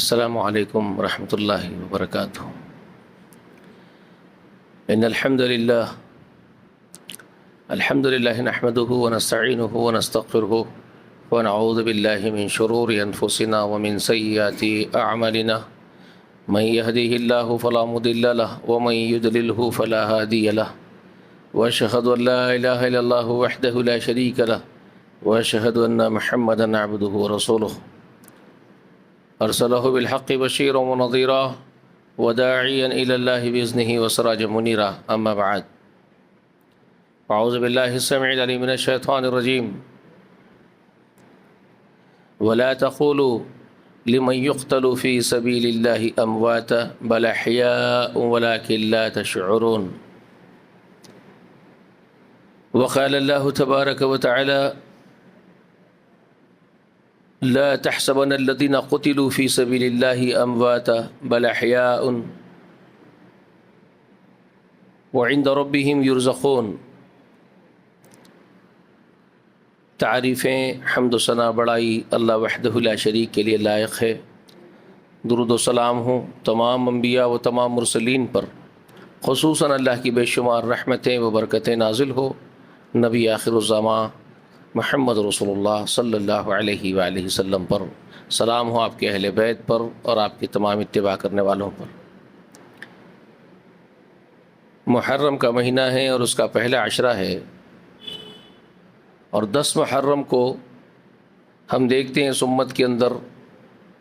السلام علیکم ورحمۃ اللہ وبرکاتہ۔ ان الحمد للہ نحمده ونستعینه ونستغفره ونعوذ باللہ من شرور انفسنا ومن سیئات اعمالنا من يهده الله فلا مضل له ومن يضلله فلا هادي له واشهد ان لا اله الا الله وحده لا شريك له واشهد ان محمدا عبده ورسوله ارسله بالحق بشيرا ونذيرا وداعيا الى الله باذنه وسراجا منيرا، اما بعد، اعوذ بالله السميع العليم من الشيطان الرجيم ولا تقولوا لمن يقتل في سبيل الله امواتا بل احياء ولكن لا تشعرون۔ وقال الله تبارك وتعالى لا تحسبن الذين قتلوا في سبيل الله امواتا بل احياء وعند ربهم يرزقون۔ تعریفیں، حمد و ثنا، بڑائی اللہ وحدہ لا شریک کے لیے لائق ہے۔ درود و سلام ہوں تمام انبیاء و تمام مرسلین پر، خصوصاً اللہ کی بے شمار رحمتیں و برکتیں نازل ہو نبی آخر الزماں محمد رسول اللہ صلی اللہ علیہ وآلہ وسلم پر، سلام ہو آپ کے اہل بیت پر اور آپ کی تمام اتباع کرنے والوں پر۔ محرم کا مہینہ ہے اور اس کا پہلا عشرہ ہے، اور 10 محرم کو ہم دیکھتے ہیں اس امت کے اندر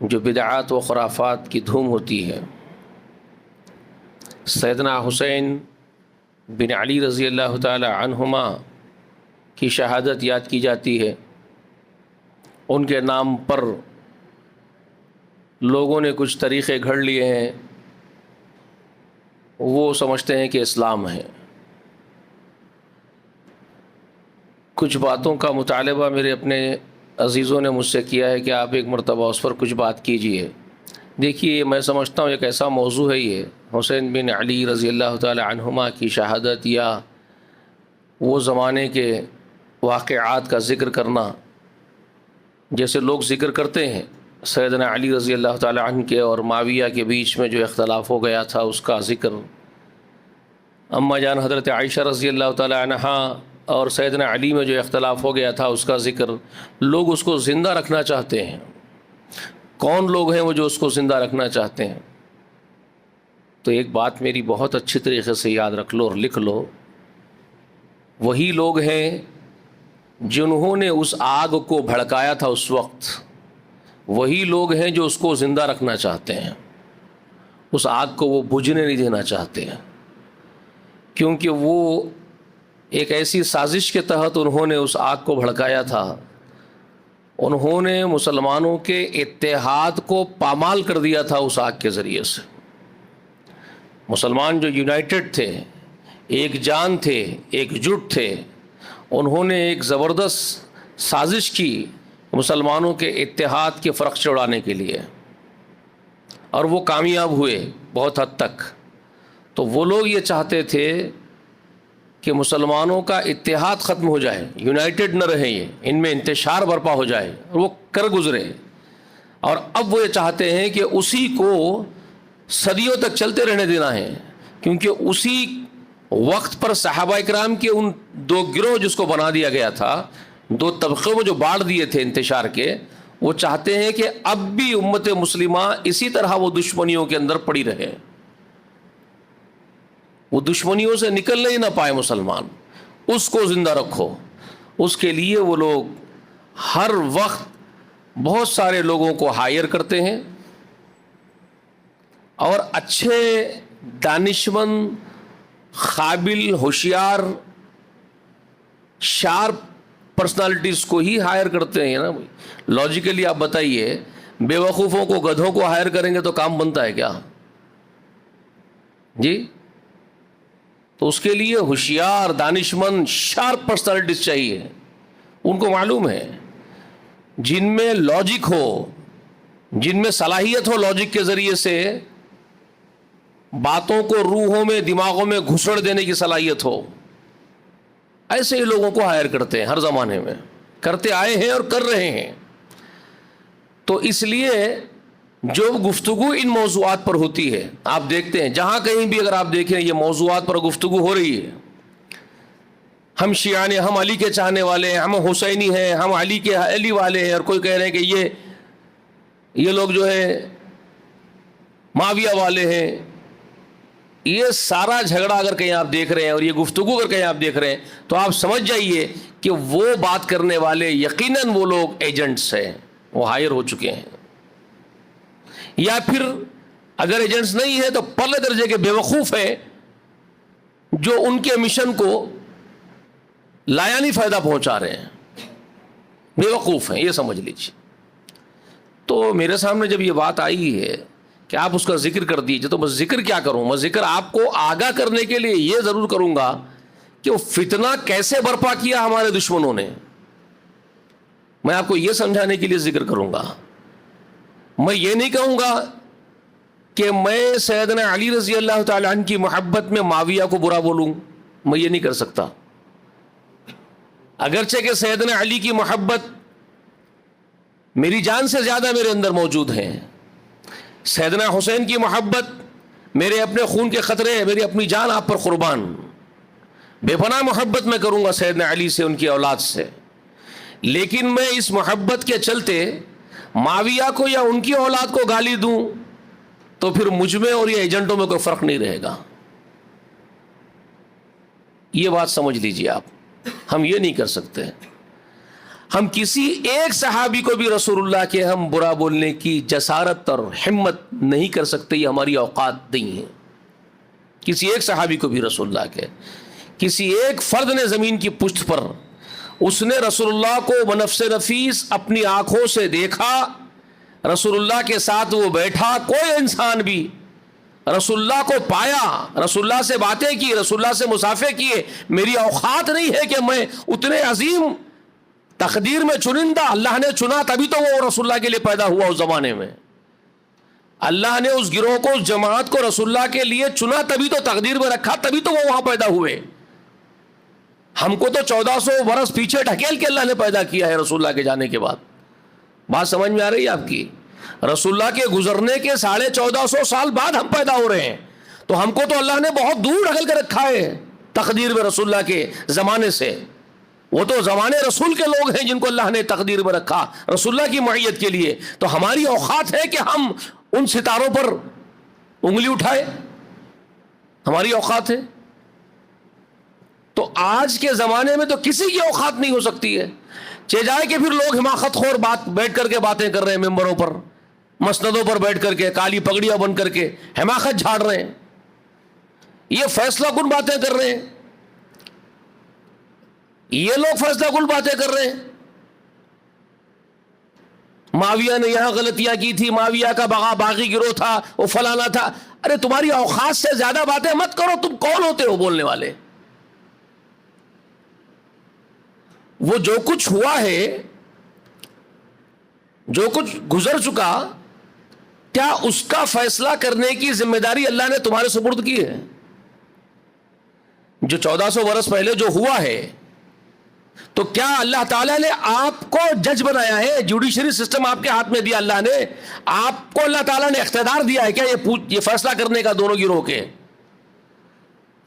جو بدعات و خرافات کی دھوم ہوتی ہے۔ سیدنا حسین بن علی رضی اللہ تعالی عنہما کی شہادت یاد کی جاتی ہے۔ ان کے نام پر لوگوں نے کچھ طریقے گھڑ لیے ہیں، وہ سمجھتے ہیں کہ اسلام ہے۔ کچھ باتوں کا مطالبہ میرے اپنے عزیزوں نے مجھ سے کیا ہے کہ آپ ایک مرتبہ اس پر کچھ بات کیجئے۔ دیکھیے، میں سمجھتا ہوں ایک ایسا موضوع ہے یہ، حسین بن علی رضی اللہ تعالی عنہما کی شہادت یا وہ زمانے کے واقعات کا ذکر کرنا، جیسے لوگ ذکر کرتے ہیں سیدنا علی رضی اللہ تعالی عنہ کے اور معاویہ کے بیچ میں جو اختلاف ہو گیا تھا اس کا ذکر، اماں جان حضرت عائشہ رضی اللہ تعالی عنہا اور سیدنا علی میں جو اختلاف ہو گیا تھا اس کا ذکر، لوگ اس کو زندہ رکھنا چاہتے ہیں۔ کون لوگ ہیں وہ جو اس کو زندہ رکھنا چاہتے ہیں؟ تو ایک بات میری بہت اچھی طریقے سے یاد رکھ لو اور لکھ لو، وہی لوگ ہیں جنہوں نے اس آگ کو بھڑکایا تھا اس وقت، وہی لوگ ہیں جو اس کو زندہ رکھنا چاہتے ہیں، اس آگ کو وہ بجھنے نہیں دینا چاہتے ہیں، کیونکہ وہ ایک ایسی سازش کے تحت انہوں نے اس آگ کو بھڑکایا تھا۔ انہوں نے مسلمانوں کے اتحاد کو پامال کر دیا تھا اس آگ کے ذریعے سے۔ مسلمان جو یونائٹڈ تھے، ایک جان تھے، ایک جٹ تھے، انہوں نے ایک زبردست سازش کی مسلمانوں کے اتحاد کے فرق اڑانے کے لیے، اور وہ کامیاب ہوئے بہت حد تک۔ تو وہ لوگ یہ چاہتے تھے کہ مسلمانوں کا اتحاد ختم ہو جائے، یونائٹڈ نہ رہیں، یہ ان میں انتشار برپا ہو جائے، اور وہ کر گزرے۔ اور اب وہ یہ چاہتے ہیں کہ اسی کو صدیوں تک چلتے رہنے دینا ہے، کیونکہ اسی وقت پر صحابہ اکرام کے ان 2 گروہ جس کو بنا دیا گیا تھا، 2 طبقوں میں جو بانٹ دیے تھے انتشار کے، وہ چاہتے ہیں کہ اب بھی امت مسلمہ اسی طرح وہ دشمنیوں کے اندر پڑی رہے، وہ دشمنیوں سے نکلنے ہی نہ پائے مسلمان، اس کو زندہ رکھو۔ اس کے لیے وہ لوگ ہر وقت بہت سارے لوگوں کو ہائر کرتے ہیں، اور اچھے دانشمند، قابل، ہوشیار، شارپ پرسنالٹیز کو ہی ہائر کرتے ہیں نا۔ لاجیکلی آپ بتائیے، بے وقوفوں کو، گدھوں کو ہائر کریں گے تو کام بنتا ہے کیا؟ جی، تو اس کے لیے ہوشیار، دانشمند، شارپ پرسنالٹیز چاہیے۔ ان کو معلوم ہے، جن میں لاجک ہو، جن میں صلاحیت ہو لاجک کے ذریعے سے باتوں کو روحوں میں، دماغوں میں گھسڑ دینے کی صلاحیت ہو، ایسے ہی لوگوں کو ہائر کرتے ہیں، ہر زمانے میں کرتے آئے ہیں اور کر رہے ہیں۔ تو اس لیے جو گفتگو ان موضوعات پر ہوتی ہے، آپ دیکھتے ہیں جہاں کہیں بھی اگر آپ دیکھیں یہ موضوعات پر گفتگو ہو رہی ہے، ہم شیعہ ہیں، ہم علی کے چاہنے والے ہیں، ہم حسینی ہیں، ہم علی والے ہیں، اور کوئی کہہ رہے ہیں کہ یہ لوگ جو ہے معاویہ والے ہیں. یہ سارا جھگڑا اگر کہیں آپ دیکھ رہے ہیں اور یہ گفتگو اگر کہیں آپ دیکھ رہے ہیں تو آپ سمجھ جائیے کہ وہ بات کرنے والے یقیناً وہ لوگ ایجنٹس ہیں، وہ ہائر ہو چکے ہیں، یا پھر اگر ایجنٹس نہیں ہے تو پرلے درجے کے بے وقوف ہیں جو ان کے مشن کو لایانی فائدہ پہنچا رہے ہیں، بے وقوف ہیں، یہ سمجھ لیجیے. تو میرے سامنے جب یہ بات آئی ہے کہ آپ اس کا ذکر کر دیجئے تو میں ذکر کیا کروں؟ میں ذکر آپ کو آگاہ کرنے کے لیے یہ ضرور کروں گا کہ وہ فتنہ کیسے برپا کیا ہمارے دشمنوں نے. میں آپ کو یہ سمجھانے کے لیے ذکر کروں گا. میں یہ نہیں کہوں گا کہ میں سیدنا علی رضی اللہ تعالیٰ عنہ کی محبت میں معاویہ کو برا بولوں، میں یہ نہیں کر سکتا. اگرچہ کہ سیدنا علی کی محبت میری جان سے زیادہ میرے اندر موجود ہے، سیدنا حسین کی محبت میرے اپنے خون کے قطرے، میری اپنی جان آپ پر قربان، بے پناہ محبت میں کروں گا سیدنا علی سے، ان کی اولاد سے. لیکن میں اس محبت کے چلتے معاویہ کو یا ان کی اولاد کو گالی دوں تو پھر مجھ میں اور یہ ایجنٹوں میں کوئی فرق نہیں رہے گا. یہ بات سمجھ لیجیے آپ. ہم یہ نہیں کر سکتے. ہم کسی ایک صحابی کو بھی رسول اللہ کے ہم برا بولنے کی جسارت اور ہمت نہیں کر سکتے، یہ ہماری اوقات نہیں ہے. کسی ایک صحابی کو بھی رسول اللہ کے، کسی ایک فرد نے زمین کی پشت پر اس نے رسول اللہ کو بنفس نفیس اپنی آنکھوں سے دیکھا، رسول اللہ کے ساتھ وہ بیٹھا، کوئی انسان بھی رسول اللہ کو پایا، رسول اللہ سے باتیں کی، رسول اللہ سے مصافحے کیے. میری اوقات نہیں ہے کہ میں اتنے عظیم تقدیر میں چنندہ، اللہ نے چنا تبھی تو وہ رسول اللہ کے لیے پیدا ہوا. اس زمانے میں اللہ نے اس گروہ کو، اس جماعت کو رسول اللہ کے لیے چنا تبھی تو تقدیر میں رکھا تبھی تو وہ وہاں پیدا ہوئے. ہم کو تو 1400 برس پیچھے ڈھکیل کے اللہ نے پیدا کیا ہے رسول اللہ کے جانے کے بعد. بات سمجھ میں آ رہی ہے آپ کی؟ رسول اللہ کے گزرنے کے 1450 سال بعد ہم پیدا ہو رہے ہیں. تو ہم کو تو اللہ نے بہت دور ڈھکل کے رکھا ہے تقدیر میں رسول اللہ کے زمانے سے. وہ تو زمانے رسول کے لوگ ہیں جن کو اللہ نے تقدیر میں رکھا رسول اللہ کی معیت کے لیے. تو ہماری اوقات ہے کہ ہم ان ستاروں پر انگلی اٹھائے؟ ہماری اوقات ہے؟ تو آج کے زمانے میں تو کسی کی اوقات نہیں ہو سکتی ہے. جائے کہ پھر لوگ حماقت خور بیٹھ کر کے باتیں کر رہے ہیں، ممبروں پر، مسندوں پر بیٹھ کر کے، کالی پگڑیاں بن کر کے حماقت جھاڑ رہے ہیں. یہ فیصلہ کن باتیں کر رہے ہیں، یہ لوگ فیصلہ کن باتیں کر رہے ہیں. معاویہ نے یہاں غلطیاں کی تھی، معاویہ کا باغی گروہ تھا، وہ فلانا تھا. ارے تمہاری اوقات سے زیادہ باتیں مت کرو. تم کون ہوتے ہو بولنے والے؟ وہ جو کچھ ہوا ہے، جو کچھ گزر چکا، کیا اس کا فیصلہ کرنے کی ذمہ داری اللہ نے تمہارے سپرد کی ہے؟ جو 1400 برس پہلے جو ہوا ہے، تو کیا اللہ تعالیٰ نے آپ کو جج بنایا ہے؟ جوڈیشری سسٹم آپ کے ہاتھ میں دیا اللہ نے، آپ کو اللہ تعالیٰ نے اقتدار دیا ہے کیا یہ فیصلہ کرنے کا دونوں گروہ کے؟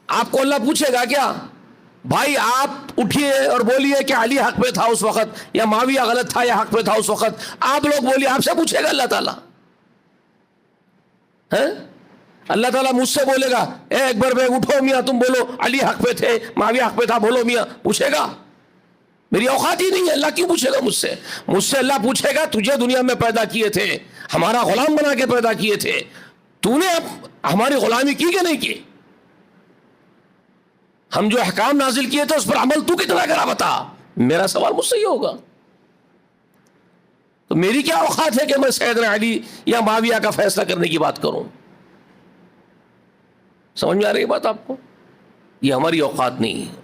آپ کو اللہ پوچھے گا کیا بھائی آپ اٹھیے اور بولیے کہ علی حق پہ تھا اس وقت، یا معاویہ غلط تھا یا حق پہ تھا اس وقت؟ آپ لوگ بولیے، آپ سے پوچھے گا اللہ تعالیٰ؟ اللہ تعالیٰ مجھ سے بولے گا اے اکبر بھائی اٹھو میاں تم بولو علی حق پہ تھے معاویہ حق پہ تھا، بولو میاں؟ پوچھے گا؟ میری اوقات ہی نہیں ہے. اللہ کیوں پوچھے گا مجھ سے؟ مجھ سے اللہ پوچھے گا تجھے دنیا میں پیدا کیے تھے، ہمارا غلام بنا کے پیدا کیے تھے، تو نے ہماری غلامی کی کہ نہیں کی؟ ہم جو احکام نازل کیے تھے اس پر عمل تو کتنا کرا بتا؟ میرا سوال مجھ سے یہ ہوگا. تو میری کیا اوقات ہے کہ میں سیدنا علی یا معاویہ کا فیصلہ کرنے کی بات کروں؟ سمجھ میں آ رہی ہے بات آپ کو؟ یہ ہماری اوقات نہیں ہے.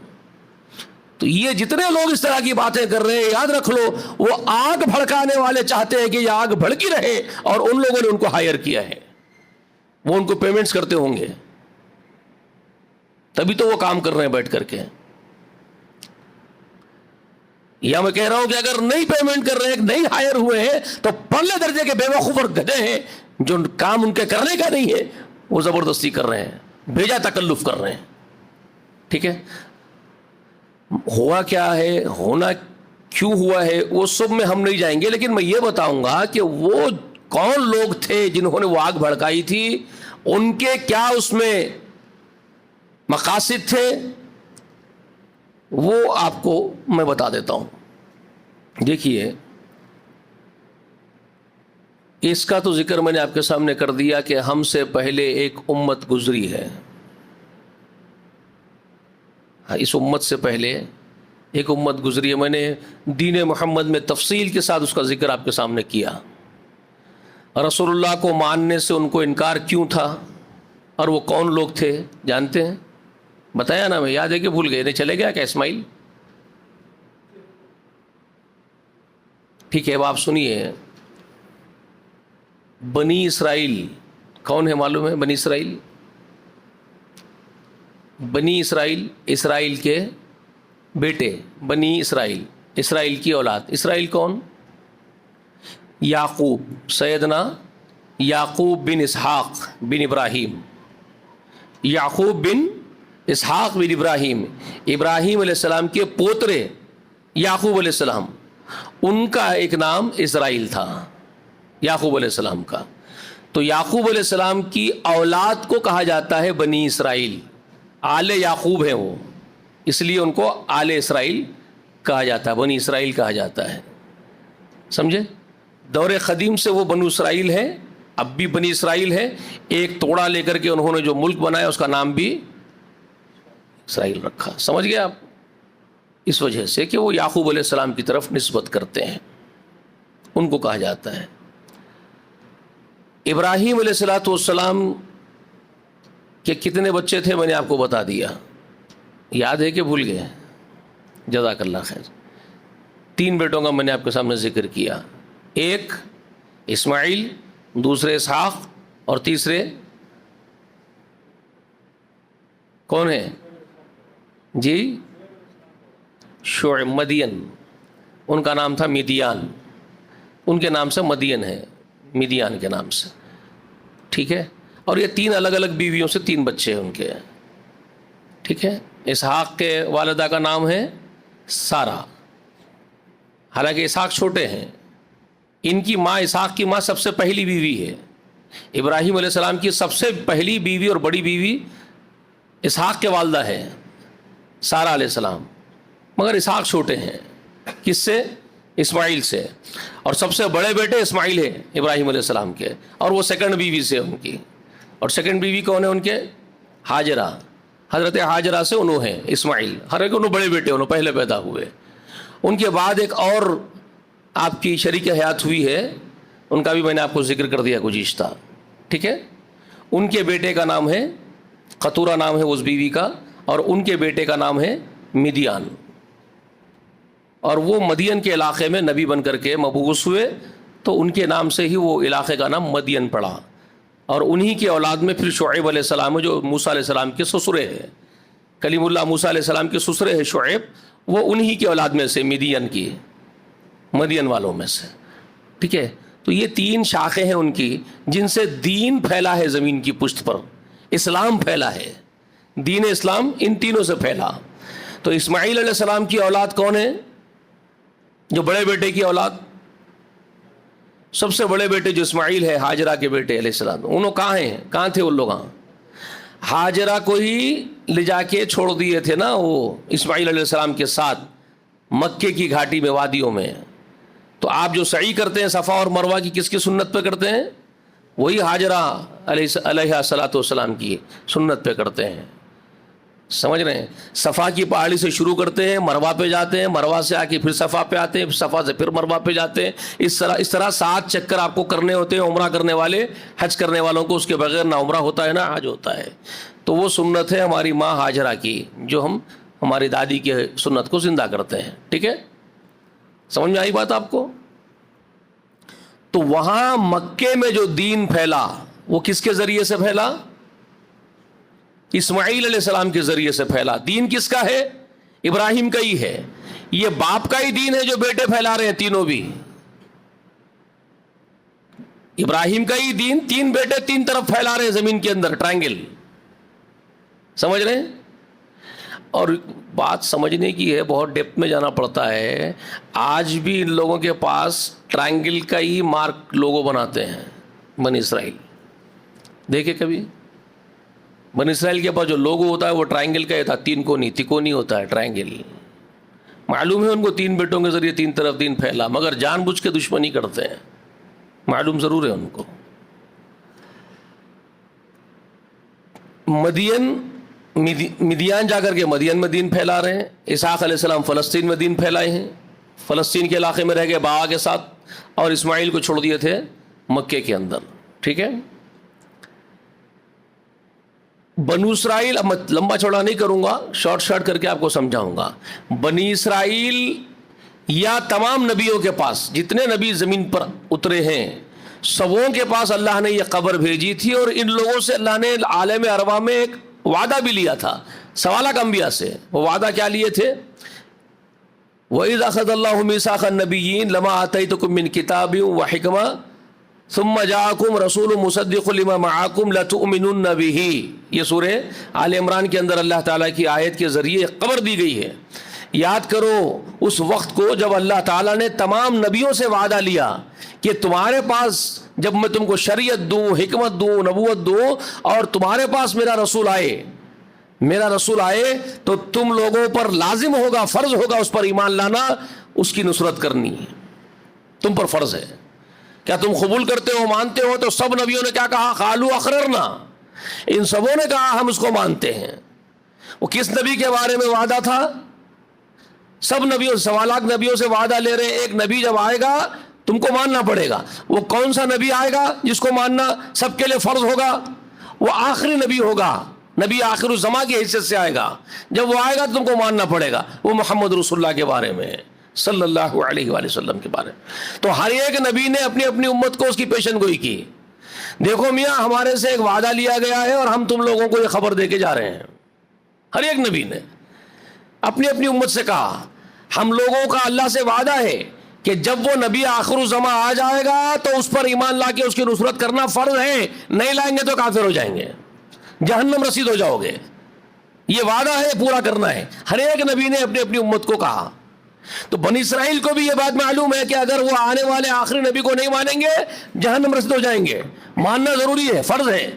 تو یہ جتنے لوگ اس طرح کی باتیں کر رہے ہیں، یاد رکھ لو وہ آگ بھڑکانے والے چاہتے ہیں کہ یہ آگ بھڑکی رہے، اور ان لوگوں نے ان کو ہائر کیا ہے، وہ ان کو پیمنٹس کرتے ہوں گے، تبھی تو وہ کام کر رہے ہیں بیٹھ کر کے. یا میں کہہ رہا ہوں کہ اگر نہیں پیمنٹ کر رہے ہیں، نہیں ہائر ہوئے ہیں، تو پرلے درجے کے بے وقوف اور گدھے ہیں جو کام ان کے کرنے کا نہیں ہے، وہ زبردستی کر رہے ہیں، بھیجا تکلف کر رہے ہیں. ٹھیک ہے، ہوا کیا ہے، ہونا کیوں ہوا ہے، وہ سب میں ہم نہیں جائیں گے، لیکن میں یہ بتاؤں گا کہ وہ کون لوگ تھے جنہوں نے وہ آگ بھڑکائی تھی، ان کے کیا اس میں مقاصد تھے، وہ آپ کو میں بتا دیتا ہوں. دیکھیے، اس کا تو ذکر میں نے آپ کے سامنے کر دیا کہ ہم سے پہلے ایک امت گزری ہے. اس امت سے پہلے ایک امت گزری ہے. میں نے دین محمد میں تفصیل کے ساتھ اس کا ذکر آپ کے سامنے کیا. رسول اللہ کو ماننے سے ان کو انکار کیوں تھا، اور وہ کون لوگ تھے جانتے ہیں؟ بتایا نا، میں یاد ہے کہ بھول گئے، نہیں چلے گیا کیا اسماعیل؟ ٹھیک ہے، اب آپ سنیے. بنی اسرائیل کون ہے معلوم ہے؟ بنی اسرائیل، بنی اسرائیل، اسرائیل کے بیٹے، بنی اسرائیل، اسرائیل کی اولاد. اسرائیل کون؟ یعقوب، سیدنا یعقوب بن اسحاق بن ابراہیم، یعقوب بن اسحاق بن ابراہیم، ابراہیم علیہ السلام کے پوترے یعقوب علیہ السلام، ان کا ایک نام اسرائیل تھا، یعقوب علیہ السلام کا. تو یعقوب علیہ السلام کی اولاد کو کہا جاتا ہے بنی اسرائیل. آل یعقوب ہیں وہ، اس لیے ان کو آل اسرائیل کہا جاتا ہے، بنی اسرائیل کہا جاتا ہے. سمجھے؟ دور قدیم سے وہ بنو اسرائیل ہیں، اب بھی بنی اسرائیل ہے. ایک توڑا لے کر کے انہوں نے جو ملک بنایا اس کا نام بھی اسرائیل رکھا. سمجھ گئے آپ؟ اس وجہ سے کہ وہ یعقوب علیہ السلام کی طرف نسبت کرتے ہیں، ان کو کہا جاتا ہے. ابراہیم علیہ السلام کے کتنے بچے تھے میں نے آپ کو بتا دیا، یاد ہے کہ بھول گئے؟ جزاک اللہ خیر. 3 بیٹوں کا میں نے آپ کے سامنے ذکر کیا، ایک اسماعیل، دوسرے اسحاق، اور تیسرے کون ہیں جی؟ شعیب، مدین، ان کا نام تھا مدیان، ان کے نام سے مدین ہے، مدیان کے نام سے. ٹھیک ہے، اور یہ 3 الگ الگ بیویوں سے 3 بچے ہیں ان کے. ٹھیک ہے، اسحاق کے والدہ کا نام ہے سارہ، حالانکہ اسحاق چھوٹے ہیں. ان کی ماں، اسحاق کی ماں سب سے پہلی بیوی ہے. ابراہیم علیہ السلام کی سب سے پہلی بیوی اور بڑی بیوی اسحاق کے والدہ ہے، سارہ علیہ السلام. مگر اسحاق چھوٹے ہیں، کس سے؟ اسماعیل سے. اور سب سے بڑے بیٹے اسماعیل ہیں ابراہیم علیہ السلام کے، اور وہ سیکنڈ بیوی سے ان کی. اور سیکنڈ بیوی کون ہے ان کے؟ ہاجرہ. حضرت ہاجرہ سے انہوں ہیں اسماعیل. ہر ایک انہوں بڑے بیٹے، انہوں پہلے پیدا ہوئے. ان کے بعد ایک اور آپ کی شریک حیات ہوئی ہے، ان کا بھی میں نے آپ کو ذکر کر دیا گزشتہ. ٹھیک ہے، ان کے بیٹے کا نام ہے قطورہ، نام ہے اس بیوی کا، اور ان کے بیٹے کا نام ہے مدیان. اور وہ مدین کے علاقے میں نبی بن کر کے مبعوث ہوئے، تو ان کے نام سے ہی وہ علاقے کا نام مدین پڑا. اور انہی کی اولاد میں پھر شعیب علیہ السلام جو موسیٰ علیہ السلام کے سسرے ہیں، کلیم اللہ موسیٰ علیہ السلام کے سسرے ہیں شعیب، وہ انہی کی اولاد میں سے، مدین کی، مدین والوں میں سے. ٹھیک ہے، تو یہ 3 شاخیں ہیں ان کی، جن سے دین پھیلا ہے زمین کی پشت پر، اسلام پھیلا ہے، دین اسلام ان تینوں سے پھیلا. تو اسماعیل علیہ السلام کی اولاد کون ہے؟ جو بڑے بیٹے کی اولاد، سب سے بڑے بیٹے جو اسماعیل ہے، ہاجرہ کے بیٹے علیہ السلام. انہوں کہاں ہیں؟ کہاں تھے ان لوگ؟ ہاجرہ کو ہی لے جا کے چھوڑ دیے تھے نا وہ اسماعیل علیہ السلام کے ساتھ مکے کی گھاٹی میں، وادیوں میں. تو آپ جو سعی کرتے ہیں صفا اور مروہ کی، کس کی سنت پہ کرتے ہیں؟ وہی ہاجرہ علیہ السلام کی سنت پہ کرتے ہیں. سمجھ رہے ہیں؟ صفا کی پہاڑی سے شروع کرتے ہیں، مروہ پہ جاتے ہیں، مروہ سے آ کے پھر صفا پہ آتے ہیں، صفا سے پھر مروہ پہ جاتے ہیں. اس طرح 7 چکر آپ کو کرنے ہوتے ہیں. عمرہ کرنے والے، حج کرنے والوں کو اس کے بغیر نہ عمرہ ہوتا ہے نہ حج ہوتا ہے. تو وہ سنت ہے ہماری ماں ہاجرہ کی، جو ہم ہماری دادی کی سنت کو زندہ کرتے ہیں. ٹھیک ہے، سمجھ میں آئی بات آپ کو؟ تو وہاں مکے میں جو دین پھیلا وہ کس کے ذریعے سے پھیلا؟ اسماعیل علیہ السلام کے ذریعے سے پھیلا. دین کس کا ہے؟ ابراہیم کا ہی ہے. یہ باپ کا ہی دین ہے جو بیٹے پھیلا رہے ہیں تینوں بھی. ابراہیم کا ہی دین 3 بیٹے 3 طرف پھیلا رہے ہیں زمین کے اندر, ٹرائنگل. سمجھ رہے ہیں؟ اور بات سمجھنے کی ہے, بہت ڈیپتھ میں جانا پڑتا ہے. آج بھی ان لوگوں کے پاس ٹرائنگل کا ہی مارک لوگو بناتے ہیں بنی اسرائیل. دیکھے کبھی بنی اسرائیل کے پاس جو لوگو ہوتا ہے وہ ٹرائنگل کا ہی تھا, 3 کونی تکونی ہوتا ہے ٹرائنگل. معلوم ہے ان کو 3 بیٹوں کے ذریعے 3 طرف دین پھیلا, مگر جان بوجھ کے دشمنی کرتے ہیں, معلوم ضرور ہے ان کو. مدیان جا کر کے مدین میں دین پھیلا رہے ہیں. اسحاق علیہ السلام فلسطین میں دین پھیلائے ہیں, فلسطین کے علاقے میں رہ گئے باغ کے ساتھ, اور اسماعیل کو چھوڑ دیے تھے مکے کے اندر. ٹھیک ہے, بنو اسرائیل, اب میں لمبا چوڑا نہیں کروں گا, شارٹ کر کے آپ کو سمجھاؤں گا. بنی اسرائیل یا تمام نبیوں کے پاس جتنے نبی زمین پر اترے ہیں سبوں کے پاس اللہ نے یہ خبر بھیجی تھی, اور ان لوگوں سے اللہ نے عالم ارواح میں ایک وعدہ بھی لیا تھا. سوالک انبیاء سے وہ وعدہ کیا لیے تھے؟ وَإِذْ أَخَذَ اللَّهُ مِيثَاقَ النَّبِيِّينَ لَمَا آتَيْتُكُم مِّن كِتَابٍ وَحِكْمَةٍ ثُمَّ جَاءَكُمْ رَسُولٌ مُصَدِّقٌ لِّمَا مَعَكُمْ لَتُؤْمِنُنَّ بِهِ. یہ سورہ آل عمران کے اندر اللہ تعالیٰ کی آیت کے ذریعے خبر دی گئی ہے. یاد کرو اس وقت کو جب اللہ تعالیٰ نے تمام نبیوں سے وعدہ لیا کہ تمہارے پاس جب میں تم کو شریعت دوں, حکمت دوں, نبوت دوں, اور تمہارے پاس میرا رسول آئے تو تم لوگوں پر لازم ہوگا, فرض ہوگا اس پر ایمان لانا, اس کی نصرت کرنی تم پر فرض ہے. کیا تم قبول کرتے ہو, مانتے ہو؟ تو سب نبیوں نے کیا کہا؟ قالوا اقررنا. ان سبوں نے کہا ہم اس کو مانتے ہیں. وہ کس نبی کے بارے میں وعدہ تھا؟ سب نبیوں, 1.25 لاکھ نبیوں سے وعدہ لے رہے ہیں. ایک نبی جب آئے گا تم کو ماننا پڑے گا. وہ کون سا نبی آئے گا جس کو ماننا سب کے لیے فرض ہوگا؟ وہ آخری نبی ہوگا, نبی آخر الزماں کی حیثیت سے آئے گا. جب وہ آئے گا تو تم کو ماننا پڑے گا. وہ محمد رسول اللہ کے بارے میں, صلی اللہ علیہ وآلہ وسلم کے بارے میں. تو ہر ایک نبی نے اپنی اپنی امت کو اس کی پیشن گوئی کی. دیکھو میاں, ہمارے سے ایک وعدہ لیا گیا ہے اور ہم تم لوگوں کو یہ خبر دے کے جا رہے ہیں. ہر ایک نبی نے اپنی اپنی امت سے کہا ہم لوگوں کا اللہ سے وعدہ ہے کہ جب وہ نبی آخر الزماں آ جائے گا تو اس پر ایمان لا کے اس کی نصرت کرنا فرض ہے, نہیں لائیں گے تو کافر ہو جائیں گے, جہنم رسید ہو جاؤ گے. یہ وعدہ ہے, پورا کرنا ہے. ہر ایک نبی نے اپنی اپنی امت کو کہا. تو بنی اسرائیل کو بھی یہ بات معلوم ہے کہ اگر وہ آنے والے آخری نبی کو نہیں مانیں گے جہنم رسید ہو جائیں گے. ماننا ضروری ہے, فرض ہے.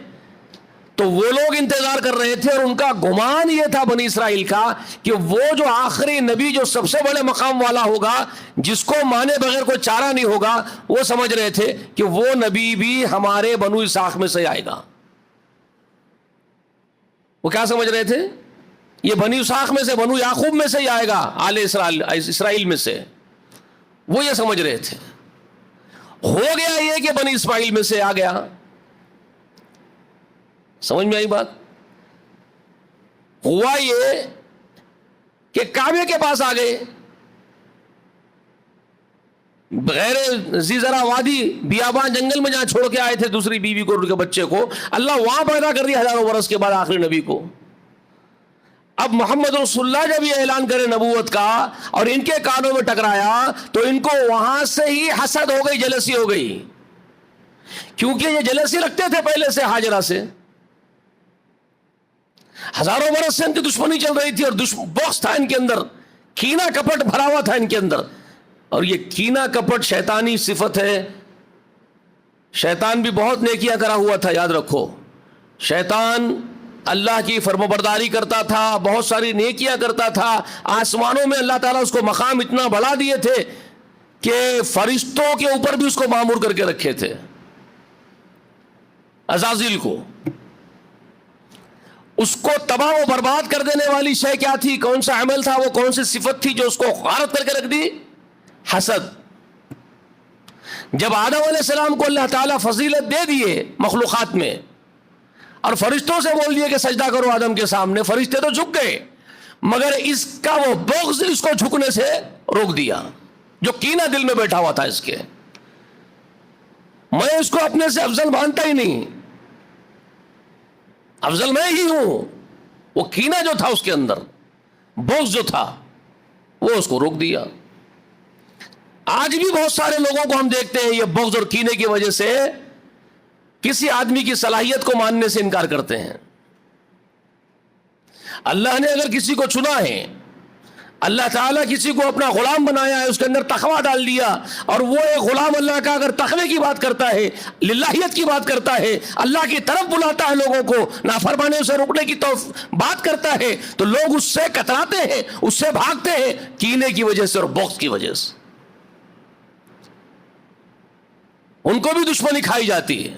تو وہ لوگ انتظار کر رہے تھے, اور ان کا گمان یہ تھا بنی اسرائیل کا کہ وہ جو آخری نبی جو سب سے بڑے مقام والا ہوگا, جس کو مانے بغیر کوئی چارہ نہیں ہوگا, وہ سمجھ رہے تھے کہ وہ نبی بھی ہمارے بنو اسحاق میں سے آئے گا. وہ کیا سمجھ رہے تھے؟ یہ بنی اسحاق میں سے, بنو یعقوب میں سے ہی آئے گا, آل اسرائیل میں سے. وہ یہ سمجھ رہے تھے. ہو گیا یہ کہ بنی اسماعیل میں سے آ گیا. سمجھ میں آئی بات؟ ہوا یہ کہ کعبے کے پاس آ گئے, غیر زیزرا وادی بیابان جنگل میں جہاں چھوڑ کے آئے تھے دوسری بیوی کو, ان کے بچے کو, اللہ وہاں پیدا کر دیا ہزاروں برس کے بعد آخری نبی کو. اب محمد رسول اللہ جب یہ اعلان کرے نبوت کا اور ان کے کانوں میں ٹکرایا تو ان کو وہاں سے ہی حسد ہو گئی, جلسی ہو گئی, کیونکہ یہ جلسی رکھتے تھے پہلے سے ہاجرہ سے. ہزاروں برس سے ان کی دشمنی چل رہی تھی, اور بغض تھا ان کے اندر, کینہ کپٹ بھرا ہوا تھا ان کے اندر. اور یہ کینہ کپٹ شیطانی صفت ہے. شیطان بھی بہت نیکیاں کرا ہوا تھا, یاد رکھو. شیطان اللہ کی فرمانبرداری کرتا تھا, بہت ساری نیکیاں کرتا تھا. آسمانوں میں اللہ تعالیٰ اس کو مقام اتنا بڑھا دیے تھے کہ فرشتوں کے اوپر بھی اس کو مامور کر کے رکھے تھے, عزازیل کو. اس کو تباہ و برباد کر دینے والی شے کیا تھی؟ کون سا عمل تھا وہ, کون سی صفت تھی جو اس کو غارت کر کے رکھ دی؟ حسد. جب آدم علیہ السلام کو اللہ تعالیٰ فضیلت دے دیے مخلوقات میں, اور فرشتوں سے بول دیے کہ سجدہ کرو آدم کے سامنے, فرشتے تو جھک گئے, مگر اس کا وہ بغض اس کو جھکنے سے روک دیا, جو کینہ دل میں بیٹھا ہوا تھا اس کے. میں اس کو اپنے سے افضل مانتا ہی نہیں, افضل میں ہی ہوں. وہ کینہ جو تھا اس کے اندر, بغض جو تھا, وہ اس کو روک دیا. آج بھی بہت سارے لوگوں کو ہم دیکھتے ہیں یہ بغض اور کینے کی وجہ سے کسی آدمی کی صلاحیت کو ماننے سے انکار کرتے ہیں. اللہ نے اگر کسی کو چنا ہے، اللہ تعالیٰ کسی کو اپنا غلام بنایا ہے، اس کے اندر تقویٰ ڈال دیا، اور وہ ایک غلام اللہ کا اگر تقوی کی بات کرتا ہے، للہیت کی بات کرتا ہے، اللہ کی طرف بلاتا ہے لوگوں کو، نافرمانیوں سے روکنے کی بات کرتا ہے، تو لوگ اس سے کتراتے ہیں، اس سے بھاگتے ہیں کینے کی وجہ سے اور بغض کی وجہ سے. ان کو بھی دشمنی کھائی جاتی ہے.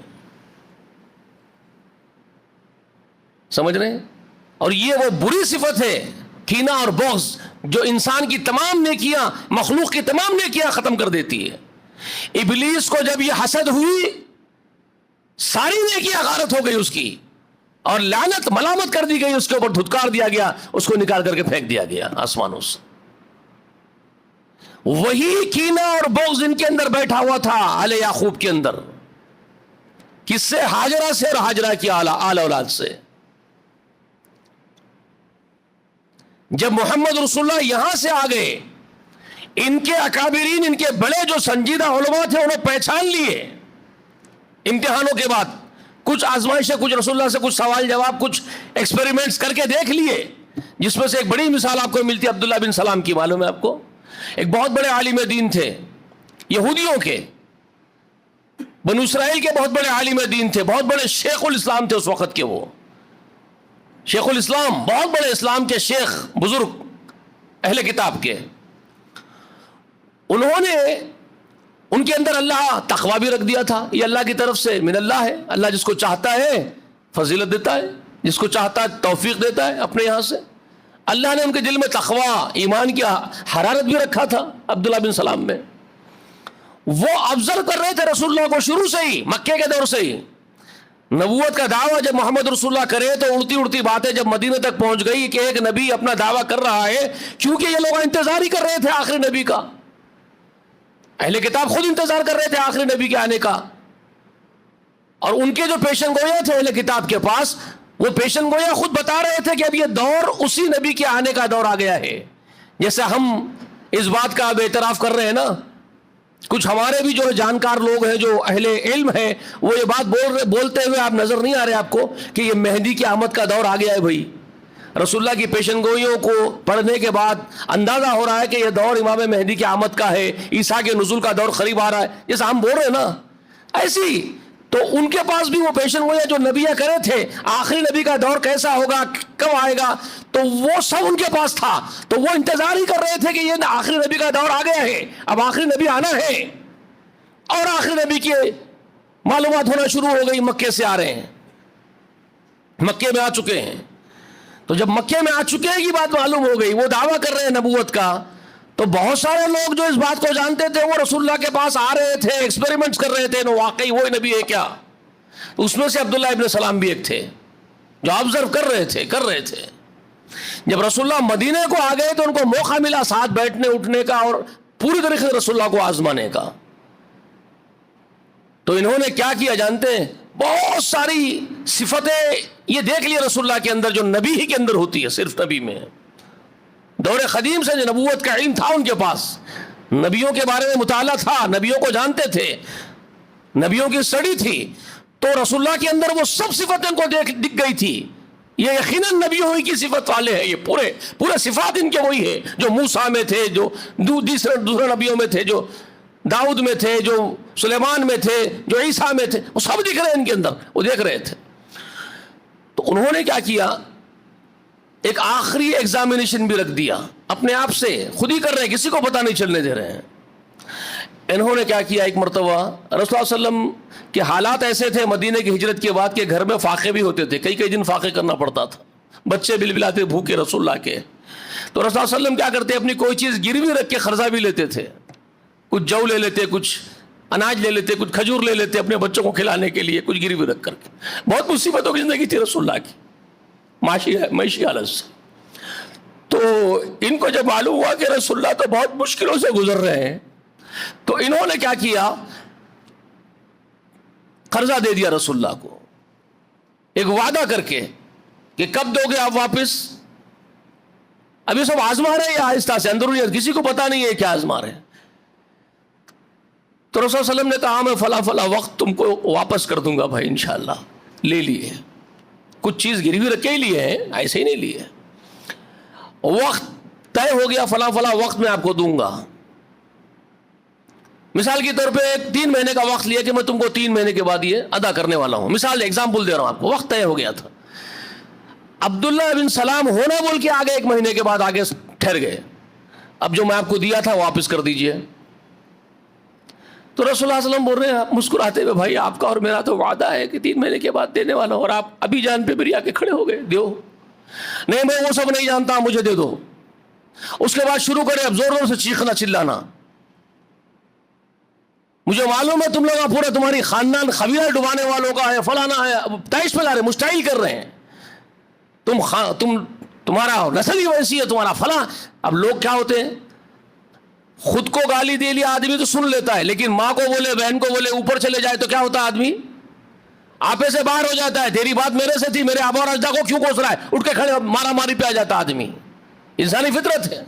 سمجھ رہے ہیں؟ اور یہ وہ بری صفت ہے کینہ اور بغض جو انسان کی تمام نیکیاں، مخلوق کی تمام نیکیاں ختم کر دیتی ہے. ابلیس کو جب یہ حسد ہوئی، ساری نیکیاں غارت ہو گئی اس کی، اور لعنت ملامت کر دی گئی، اس کے اوپر دھتکار دیا گیا، اس کو نکال کر کے پھینک دیا گیا آسمانوں سے. وہی کینہ اور بغض ان کے اندر بیٹھا ہوا تھا آل یعقوب کے اندر. کس سے؟ ہاجرہ سے اور ہاجرہ کی آل اولاد سے. جب محمد رسول اللہ یہاں سے آ گئے، ان کے اکابرین، ان کے بڑے جو سنجیدہ علماء تھے، انہوں پہچان لیے امتحانوں کے بعد. کچھ آزمائشیں، کچھ رسول اللہ سے کچھ سوال جواب، کچھ ایکسپیریمنٹس کر کے دیکھ لیے، جس میں سے ایک بڑی مثال آپ کو ملتی ہے عبداللہ بن سلام کی. معلوم ہے آپ کو، ایک بہت بڑے عالم دین تھے یہودیوں کے، بنو اسرائیل کے بہت بڑے عالم دین تھے، بہت بڑے شیخ الاسلام تھے اس وقت کے. وہ شیخ الاسلام، بہت بڑے اسلام کے شیخ، بزرگ اہل کتاب کے. انہوں نے ان کے اندر اللہ تقویٰ بھی رکھ دیا تھا. یہ اللہ کی طرف سے من اللہ ہے. اللہ جس کو چاہتا ہے فضیلت دیتا ہے، جس کو چاہتا ہے توفیق دیتا ہے اپنے یہاں سے. اللہ نے ان کے دل میں تقویٰ، ایمان کی حرارت بھی رکھا تھا عبداللہ بن سلام میں. وہ افضل کر رہے تھے رسول اللہ کو شروع سے ہی، مکے کے دور سے ہی. نبوت کا دعویٰ جب محمد رسول اللہ کرے تو اڑتی اڑتی باتیں جب مدینہ تک پہنچ گئی کہ ایک نبی اپنا دعویٰ کر رہا ہے، کیونکہ یہ لوگ انتظار ہی کر رہے تھے آخری نبی کا. اہل کتاب خود انتظار کر رہے تھے آخری نبی کے آنے کا. اور ان کے جو پیشن گویا تھے اہل کتاب کے پاس، وہ پیشن گویا خود بتا رہے تھے کہ اب یہ دور اسی نبی کے آنے کا دور آ گیا ہے. جیسے ہم اس بات کا اب اعتراف کر رہے ہیں نا، کچھ ہمارے بھی جو جانکار لوگ ہیں، جو اہل علم ہیں، وہ یہ بات بولتے ہوئے آپ نظر نہیں آ رہے آپ کو کہ یہ مہدی کی آمد کا دور آ گیا ہے. بھائی رسول اللہ کی پیشن گوئیوں کو پڑھنے کے بعد اندازہ ہو رہا ہے کہ یہ دور امام مہدی کی آمد کا ہے، عیسیٰ کے نزول کا دور قریب آ رہا ہے، جیسا ہم بول رہے ہیں نا. ایسی تو ان کے پاس بھی وہ پیشن گوئیاں جو نبیاں کرے تھے، آخری نبی کا دور کیسا ہوگا، کب آئے گا، تو وہ سب ان کے پاس تھا. تو وہ انتظار ہی کر رہے تھے کہ یہ آخری نبی کا دور آ گیا ہے، اب آخری نبی آنا ہے. اور آخری نبی کی معلومات ہونا شروع ہو گئی. مکے سے آ رہے ہیں، مکے میں آ چکے ہیں. تو جب مکے میں آ چکے ہیں کی بات معلوم ہو گئی، وہ دعویٰ کر رہے ہیں نبوت کا، تو بہت سارے لوگ جو اس بات کو جانتے تھے وہ رسول اللہ کے پاس آ رہے تھے، ایکسپیریمنٹس کر رہے تھے، واقعی وہی نبی ہے کیا. اس میں سے عبداللہ ابن سلام بھی ایک تھے جو آبزرو کر رہے تھے. جب رسول اللہ مدینے کو آ گئے تو ان کو موقع ملا ساتھ بیٹھنے اٹھنے کا اور پوری طریقے سے رسول اللہ کو آزمانے کا. تو انہوں نے کیا کیا جانتے ہیں؟ بہت ساری صفتیں یہ دیکھ لیا رسول اللہ کے اندر جو نبی ہی کے اندر ہوتی ہے، صرف نبی میں. دور قدیم سے جو نبوت کا علم تھا ان کے پاس، نبیوں کے بارے میں مطالعہ تھا، نبیوں کو جانتے تھے، نبیوں کی اسٹڈی تھی. تو رسول اللہ کے اندر وہ سب صفتیں کو دکھ گئی تھی. یہ یقیناً نبیوں ہی کی صفت والے ہیں. یہ پورے صفات ان کے وہی ہے جو موسیٰ میں تھے، جو دوسرے نبیوں میں تھے، جو داؤد میں تھے، جو سلیمان میں تھے، جو عیسیٰ میں تھے، وہ سب دکھ رہے ہیں ان کے اندر، وہ دیکھ رہے تھے. تو انہوں نے کیا کیا؟ ایک آخری ایگزامینیشن بھی رکھ دیا، اپنے آپ سے خود ہی کر رہے ہیں، کسی کو پتہ نہیں چلنے دے رہے ہیں. انہوں نے کیا کیا؟ ایک مرتبہ رسول اللہ صلی اللہ علیہ وسلم کے حالات ایسے تھے مدینے کی ہجرت کے بعد کے گھر میں فاقے بھی ہوتے تھے، کئی دن فاقے کرنا پڑتا تھا، بچے بلبلاتے بھوکے رسول اللہ کے. تو رسول اللہ صلی اللہ علیہ وسلم کیا کرتے؟ اپنی کوئی چیز گروی رکھ کے قرضہ بھی لیتے تھے. کچھ جو لے لیتے، کچھ اناج لے لیتے، کچھ کھجور لے لیتے اپنے بچوں کو کھلانے کے لیے، کچھ گروی رکھ کر کے. بہت مصیبتوں کی زندگی تھی رسول اللہ کی، معاشی حالت سے. تو ان کو جب معلوم ہوا کہ رسول اللہ تو بہت مشکلوں سے گزر رہے ہیں، تو انہوں نے کیا کیا؟ قرضہ دے دیا رسول اللہ کو، ایک وعدہ کر کے کہ کب دو گے آپ واپس؟ اب یہ سب آزما رہے ہیں آہستہ سے اندرونی، کسی کو پتا نہیں ہے کیا آزما رہے ہیں. تو رسول صلی اللہ علیہ وسلم نے کہا میں فلاں فلاں وقت تم کو واپس کر دوں گا بھائی انشاءاللہ. لے لیے، کچھ چیز گروی رکھ کے ہی لیے ہیں، ایسے ہی نہیں لیے. وقت طے ہو گیا، فلاں فلاں وقت میں آپ کو دوں گا. مثال کے طور پہ 3 مہینے کا وقت لیا کہ میں تم کو 3 مہینے کے بعد یہ ادا کرنے والا ہوں. مثال ایگزامپل دے رہا ہوں آپ کو. وقت طے ہو گیا تھا. عبداللہ بن سلام ہونا بول کے آگے 1 مہینے کے بعد آگے ٹھہر گئے. اب جو میں آپ کو دیا تھا واپس کر دیجئے. تو رسول اللہ صلی اللہ علیہ وسلم بول رہے ہیں مسکراتے ہوئے بھائی آپ کا اور میرا تو وعدہ ہے کہ 3 مہینے کے بعد دینے والا ہوں، اور آپ ابھی جان پہ بری آ کے کھڑے ہو گئے. دیو نہیں، میں وہ سب نہیں جانتا، مجھے دے دو. اس کے بعد شروع کرے اب زور زور سے چیخنا چلانا. مجھے معلوم ہے تم لوگ پورا تمہاری خاندان خبیرہ ڈبانے والوں کا ہے، فلانا ہے. تائش پہ لا رہے، مشتعل کر رہے ہیں. تمہارا نسل ہی ویسی ہے، تمہارا فلاں. اب لوگ کیا ہوتے ہیں، خود کو گالی دے لیا آدمی تو سن لیتا ہے، لیکن ماں کو بولے بہن کو بولے اوپر چلے جائے تو کیا ہوتا ہے، آدمی آپے سے باہر ہو جاتا ہے. تیری بات میرے سے تھی، میرے آبا اور اجداد کو کیوں کوس رہا ہے، اٹھ کے کھڑے مارا ماری پہ آ جاتا آدمی. انسانی فطرت ہے.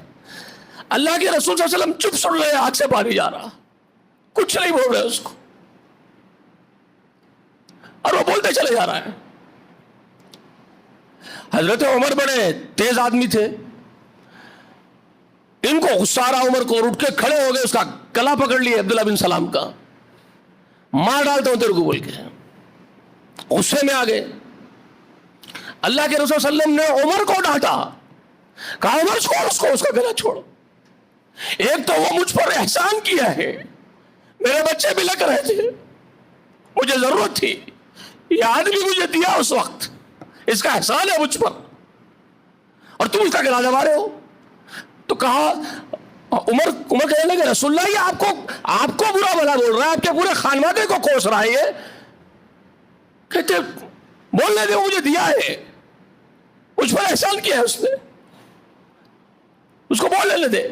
اللہ کے رسول صلی اللہ علیہ وسلم چپ سن رہے، آنکھ سے پانی جا رہا، کچھ نہیں بول رہے اس کو، اور وہ بولتے چلے جا رہا ہے. حضرت عمر بڑے تیز آدمی تھے، ان کو غصہ آ رہا عمر کو، اور اٹھ کے کھڑے ہو گئے، اس کا گلا پکڑ لیے عبداللہ بن سلام کا. مار ڈالتا ہوں تیرے کو بول کے غصے میں آ گئے. اللہ کے رسول صلی اللہ علیہ وسلم نے عمر کو ڈانٹا، کہا عمر چھوڑ اس کو، اس کا گلا چھوڑ. ایک تو وہ مجھ پر احسان کیا ہے، میرے بچے بھی لگ رہے تھے، مجھے ضرورت تھی، یہ آدمی مجھے دیا اس وقت، اس کا احسان ہے مجھ پر، اور تم اس کا گلا دبا رہے ہو. تو کہا عمر کہنے لگے رسول اللہ یہ آپ کو برا بھلا بول رہا ہے، آپ کے پورے خاندان کو کوس رہا ہے. یہ کہتے بولنے دے، مجھے دیا ہے، مجھ پر احسان کیا ہے اس نے، اس کو بول لینے دے.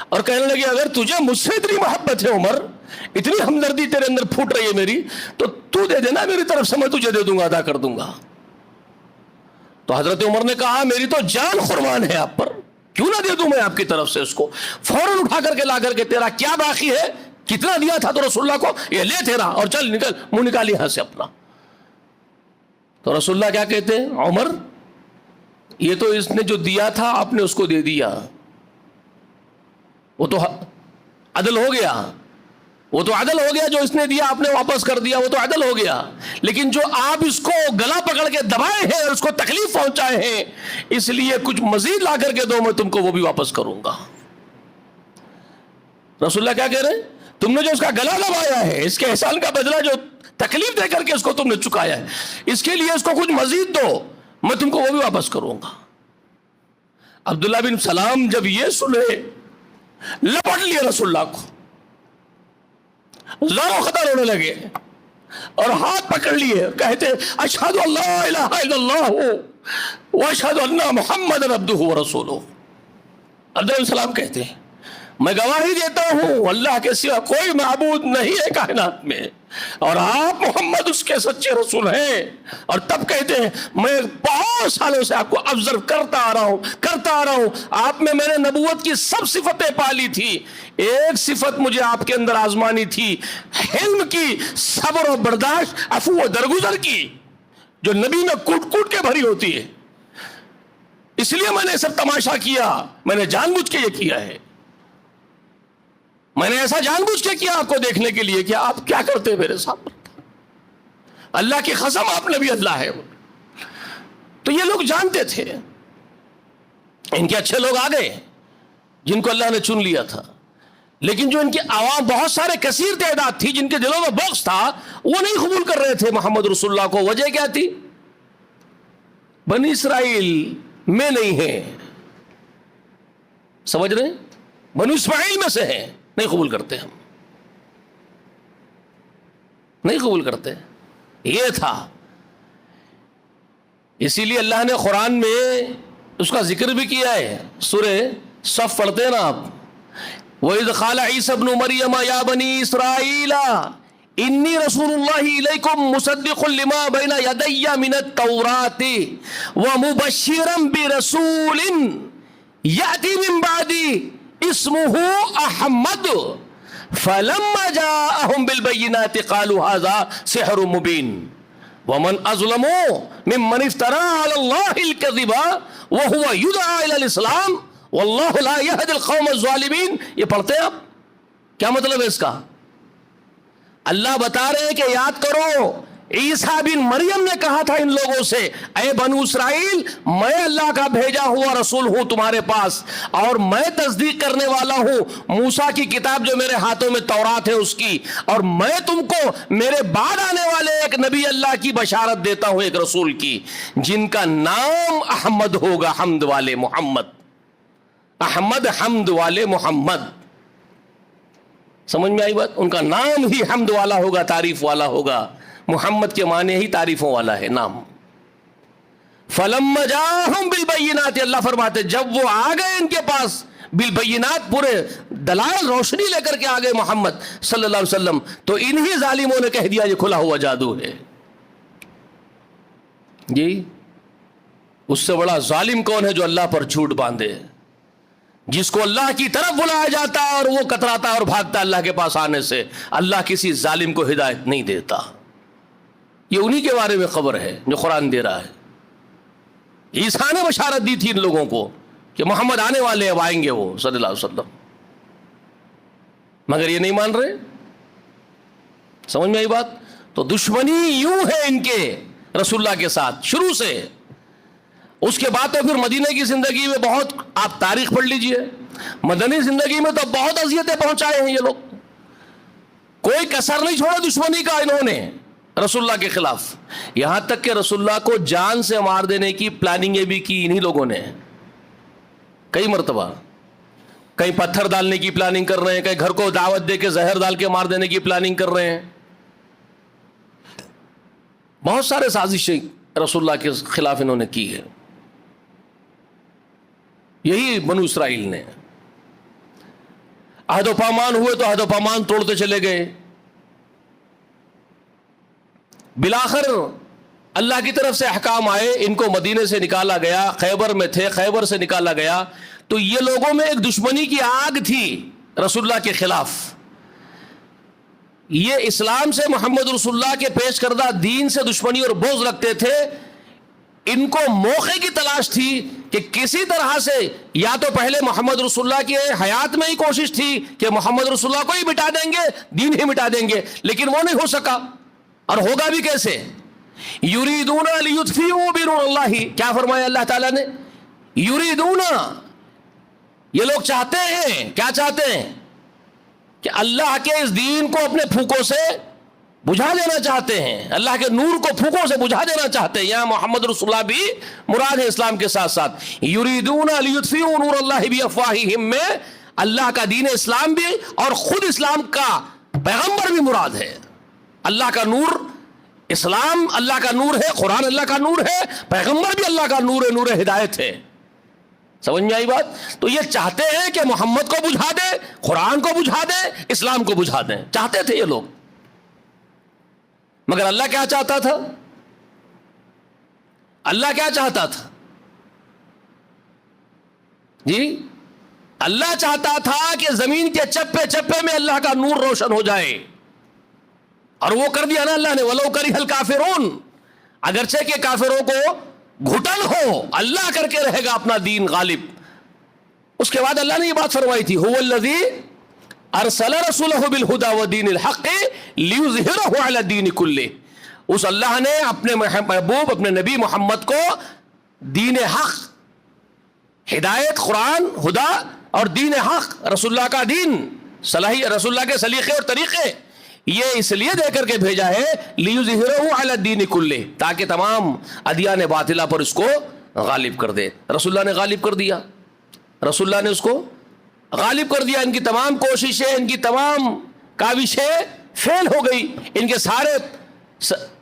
اور کہنے لگے اگر تجھے مجھ سے اتنی محبت ہے عمر، اتنی ہمدردی تیرے اندر پھوٹ رہی ہے میری، تو دے دینا میری طرف سے، میں تجھے دے دوں گا، ادا کر دوں گا. تو حضرت عمر نے کہا میری تو جان قربان ہے آپ پر، کیوں نہ دے دوں میں آپ کی طرف سے اس کو. فوراً اٹھا کر کے لا کر کے تیرا کیا باقی ہے، کتنا دیا تھا تو رسول اللہ کو، یہ لے تیرا، اور چل نکل، منہ نکال یہاں سے اپنا. تو رسول اللہ کیا کہتے ہیں، عمر یہ تو اس نے جو دیا تھا آپ نے اس کو دے دیا، وہ تو عدل ہو گیا، وہ تو عدل ہو گیا، جو اس نے دیا آپ نے واپس کر دیا، وہ تو عدل ہو گیا. لیکن جو آپ اس کو گلا پکڑ کے دبائے ہیں اور اس کو تکلیف پہنچائے ہیں، اس لیے کچھ مزید لا کر کے دو، میں تم کو وہ بھی واپس کروں گا. رسول اللہ کیا کہہ رہے ہیں، تم نے جو اس کا گلا دبایا ہے، اس کے احسان کا بدلہ جو تکلیف دے کر کے اس کو تم نے چکایا ہے، اس کے لیے اس کو کچھ مزید دو، میں تم کو وہ بھی واپس کروں گا. عبداللہ بن سلام جب یہ سنے، لپٹ لیے رسول اللہ کو، زاروں خطر ہونے لگے، اور ہاتھ پکڑ لیے، کہتے اشہد ان لا الہ الا اللہ واشہد ان محمد عبدہ ورسولہ. عبداللہ بن سلام کہتے ہیں میں گواہی دیتا ہوں اللہ کے سوا کوئی معبود نہیں ہے کائنات میں، اور آپ محمد اس کے سچے رسول ہیں. اور تب کہتے ہیں میں بہت سالوں سے آپ کو آبزرو کرتا آ رہا ہوں، آپ میں نے نبوت کی سب صفتیں پالی تھی، ایک صفت مجھے آپ کے اندر آزمانی تھی، حلم کی، صبر و برداشت، عفو و درگزر کی، جو نبی میں کوٹ کوٹ کے بھری ہوتی ہے. اس لیے میں نے سب تماشا کیا، میں نے جان بوجھ کے یہ کیا ہے، میں نے ایسا جان بوجھ کے کیا آپ کو دیکھنے کے لیے کہ آپ کیا کرتے میرے ساتھ. اللہ کی قسم آپ نبی اللہ ہے. تو یہ لوگ جانتے تھے، ان کے اچھے لوگ آ گئے جن کو اللہ نے چن لیا تھا، لیکن جو ان کے عوام بہت سارے کثیر تعداد تھی جن کے دلوں میں بغض تھا، وہ نہیں قبول کر رہے تھے محمد رسول اللہ کو. وجہ کیا تھی، بنی اسرائیل میں نہیں ہے، سمجھ رہے ہیں، بنو اسماعیل میں سے ہیں، نہیں قبول کرتے، ہم نہیں قبول کرتے. یہ تھا، اسی لیے اللہ نے قرآن میں اس کا ذکر بھی کیا ہے. سورہ صف پڑھتے ہیں نا آپ، وَإِذْ قَالَ عِيسَى ابْنُ مَرْيَمَ يَا بَنِي إِسْرَائِيلَ إِنِّي رَسُولُ اللَّهِ إِلَيْكُمْ مُصَدِّقٌ لِمَا بَيْنَ يَدَيَّ مِنَ التَّوْرَاةِ وَمُبَشِّرًا بِرَسُولٍ یاتی من بعدی اسمہ احمد فلما جاءہم بالبینات قالوا ھذا سحر مبین ومن اظلم ممن افترى على الله الكذب وهو يدعى الى الاسلام واللہ لا يهدي القوم الظالمین. یہ پڑھتے ہیں آپ؟ کیا مطلب ہے اس کا؟ اللہ بتا رہے ہیں کہ یاد کرو عیسیٰ بن مریم نے کہا تھا ان لوگوں سے اے بنو اسرائیل میں اللہ کا بھیجا ہوا رسول ہوں تمہارے پاس اور میں تصدیق کرنے والا ہوں موسیٰ کی کتاب جو میرے ہاتھوں میں تورات ہے اس کی, اور میں تم کو میرے بعد آنے والے ایک نبی اللہ کی بشارت دیتا ہوں ایک رسول کی جن کا نام احمد ہوگا, حمد والے محمد, احمد حمد والے محمد. سمجھ میں آئی بات؟ ان کا نام ہی حمد والا ہوگا, تعریف والا ہوگا. محمد کے معنی ہی تعریفوں والا ہے نام. فلما جاءہم بالبینات, اللہ فرماتے جب وہ آ گئے ان کے پاس بالبینات, پورے دلائل روشنی لے کر کے آ گئے محمد صلی اللہ علیہ وسلم, تو انہی ظالموں نے کہہ دیا یہ کھلا ہوا جادو ہے. جی اس سے بڑا ظالم کون ہے جو اللہ پر جھوٹ باندھے, جس کو اللہ کی طرف بلایا جاتا ہے اور وہ کتراتا اور بھاگتا اللہ کے پاس آنے سے. اللہ کسی ظالم کو ہدایت نہیں دیتا. یہ انہی کے بارے میں خبر ہے جو قرآن دے رہا ہے. عیسیٰ نے بشارت دی تھی ان لوگوں کو کہ محمد آنے والے اب آئیں گے وہ صلی اللہ علیہ وسلم, مگر یہ نہیں مان رہے. سمجھ میں آئی بات؟ تو دشمنی یوں ہے ان کے رسول اللہ کے ساتھ شروع سے. اس کے بعد تو پھر مدینے کی زندگی میں بہت, آپ تاریخ پڑھ لیجئے, مدنی زندگی میں تو بہت اذیتیں پہنچائے ہیں یہ لوگ. کوئی کسر نہیں چھوڑا دشمنی کا انہوں نے رسول اللہ کے خلاف. یہاں تک کہ رسول اللہ کو جان سے مار دینے کی پلاننگیں بھی کی انہی لوگوں نے کئی مرتبہ. کہیں پتھر ڈالنے کی پلاننگ کر رہے ہیں, کہیں گھر کو دعوت دے کے زہر ڈال کے مار دینے کی پلاننگ کر رہے ہیں. بہت سارے سازشیں رسول اللہ کے خلاف انہوں نے کی ہے. یہی بنو اسرائیل نے عہد و پیمان ہوئے تو عہد و پیمان توڑتے چلے گئے. بالآخر اللہ کی طرف سے احکام آئے, ان کو مدینے سے نکالا گیا, خیبر میں تھے, خیبر سے نکالا گیا. تو یہ لوگوں میں ایک دشمنی کی آگ تھی رسول اللہ کے خلاف. یہ اسلام سے, محمد رسول اللہ کے پیش کردہ دین سے دشمنی اور بغض رکھتے تھے. ان کو موقع کی تلاش تھی کہ کسی طرح سے یا تو پہلے محمد رسول اللہ کی حیات میں ہی کوشش تھی کہ محمد رسول اللہ کو ہی مٹا دیں گے, دین ہی مٹا دیں گے, لیکن وہ نہیں ہو سکا. اور ہوگا بھی کیسے؟ یریدون لیطفئوا بنور اللہ. کیا فرمایا اللہ تعالیٰ نے؟ یریدون, یہ لوگ چاہتے ہیں, کیا چاہتے ہیں؟ کہ اللہ کے اس دین کو اپنے پھوکوں سے بجھا دینا چاہتے ہیں, اللہ کے نور کو پھوکوں سے بجھا دینا چاہتے ہیں. یہاں محمد رسول اللہ بھی مراد ہے اسلام کے ساتھ ساتھ. یریدون لیطفئوا نور اللہ بافواہہم میں اللہ کا دین اسلام بھی اور خود اسلام کا پیغمبر بھی مراد ہے. اللہ کا نور اسلام اللہ کا نور ہے, قرآن اللہ کا نور ہے, پیغمبر بھی اللہ کا نور ہے, نور ہدایت ہے. سمجھ میں آئی بات؟ تو یہ چاہتے ہیں کہ محمد کو بجھا دے, قرآن کو بجھا دے, اسلام کو بجھا دیں. چاہتے تھے یہ لوگ. مگر اللہ کیا چاہتا تھا؟ اللہ کیا چاہتا تھا؟ جی اللہ چاہتا تھا کہ زمین کے چپے چپے میں اللہ کا نور روشن ہو جائے, اور وہ کر دیا نا اللہ نے. وَلَوْ كَرِهَ الْكَافِرُونَ, اگرچہ کہ کافروں کو گھٹن ہو, اللہ کر کے رہے گا اپنا دین غالب. اس کے بعد اللہ نے یہ بات فرمائی تھی, هُوَ الَّذِي أَرْسَلَ رَسُولَهُ بِالْهُدَى وَدِينِ الْحَقِّ لِيُظْهِرَهُ عَلَى الدِّينِ كُلِّهِ. اس اللہ نے اپنے محبوب, اپنے نبی محمد کو دین حق, ہدایت, قرآن, ہدا اور دین حق, رسول اللہ کا دین, رسول اللہ کے سلیقے اور طریقے, یہ اس لیے دے کر کے بھیجا ہے لیظہرہ علی الدین کلہ, تاکہ تمام ادیان باطلہ پر اس کو غالب کر دے. رسول اللہ نے غالب کر دیا, رسول اللہ نے اس کو غالب کر دیا. ان کی تمام کوششیں, ان کی تمام کاوشیں فیل ہو گئی. ان کے سارے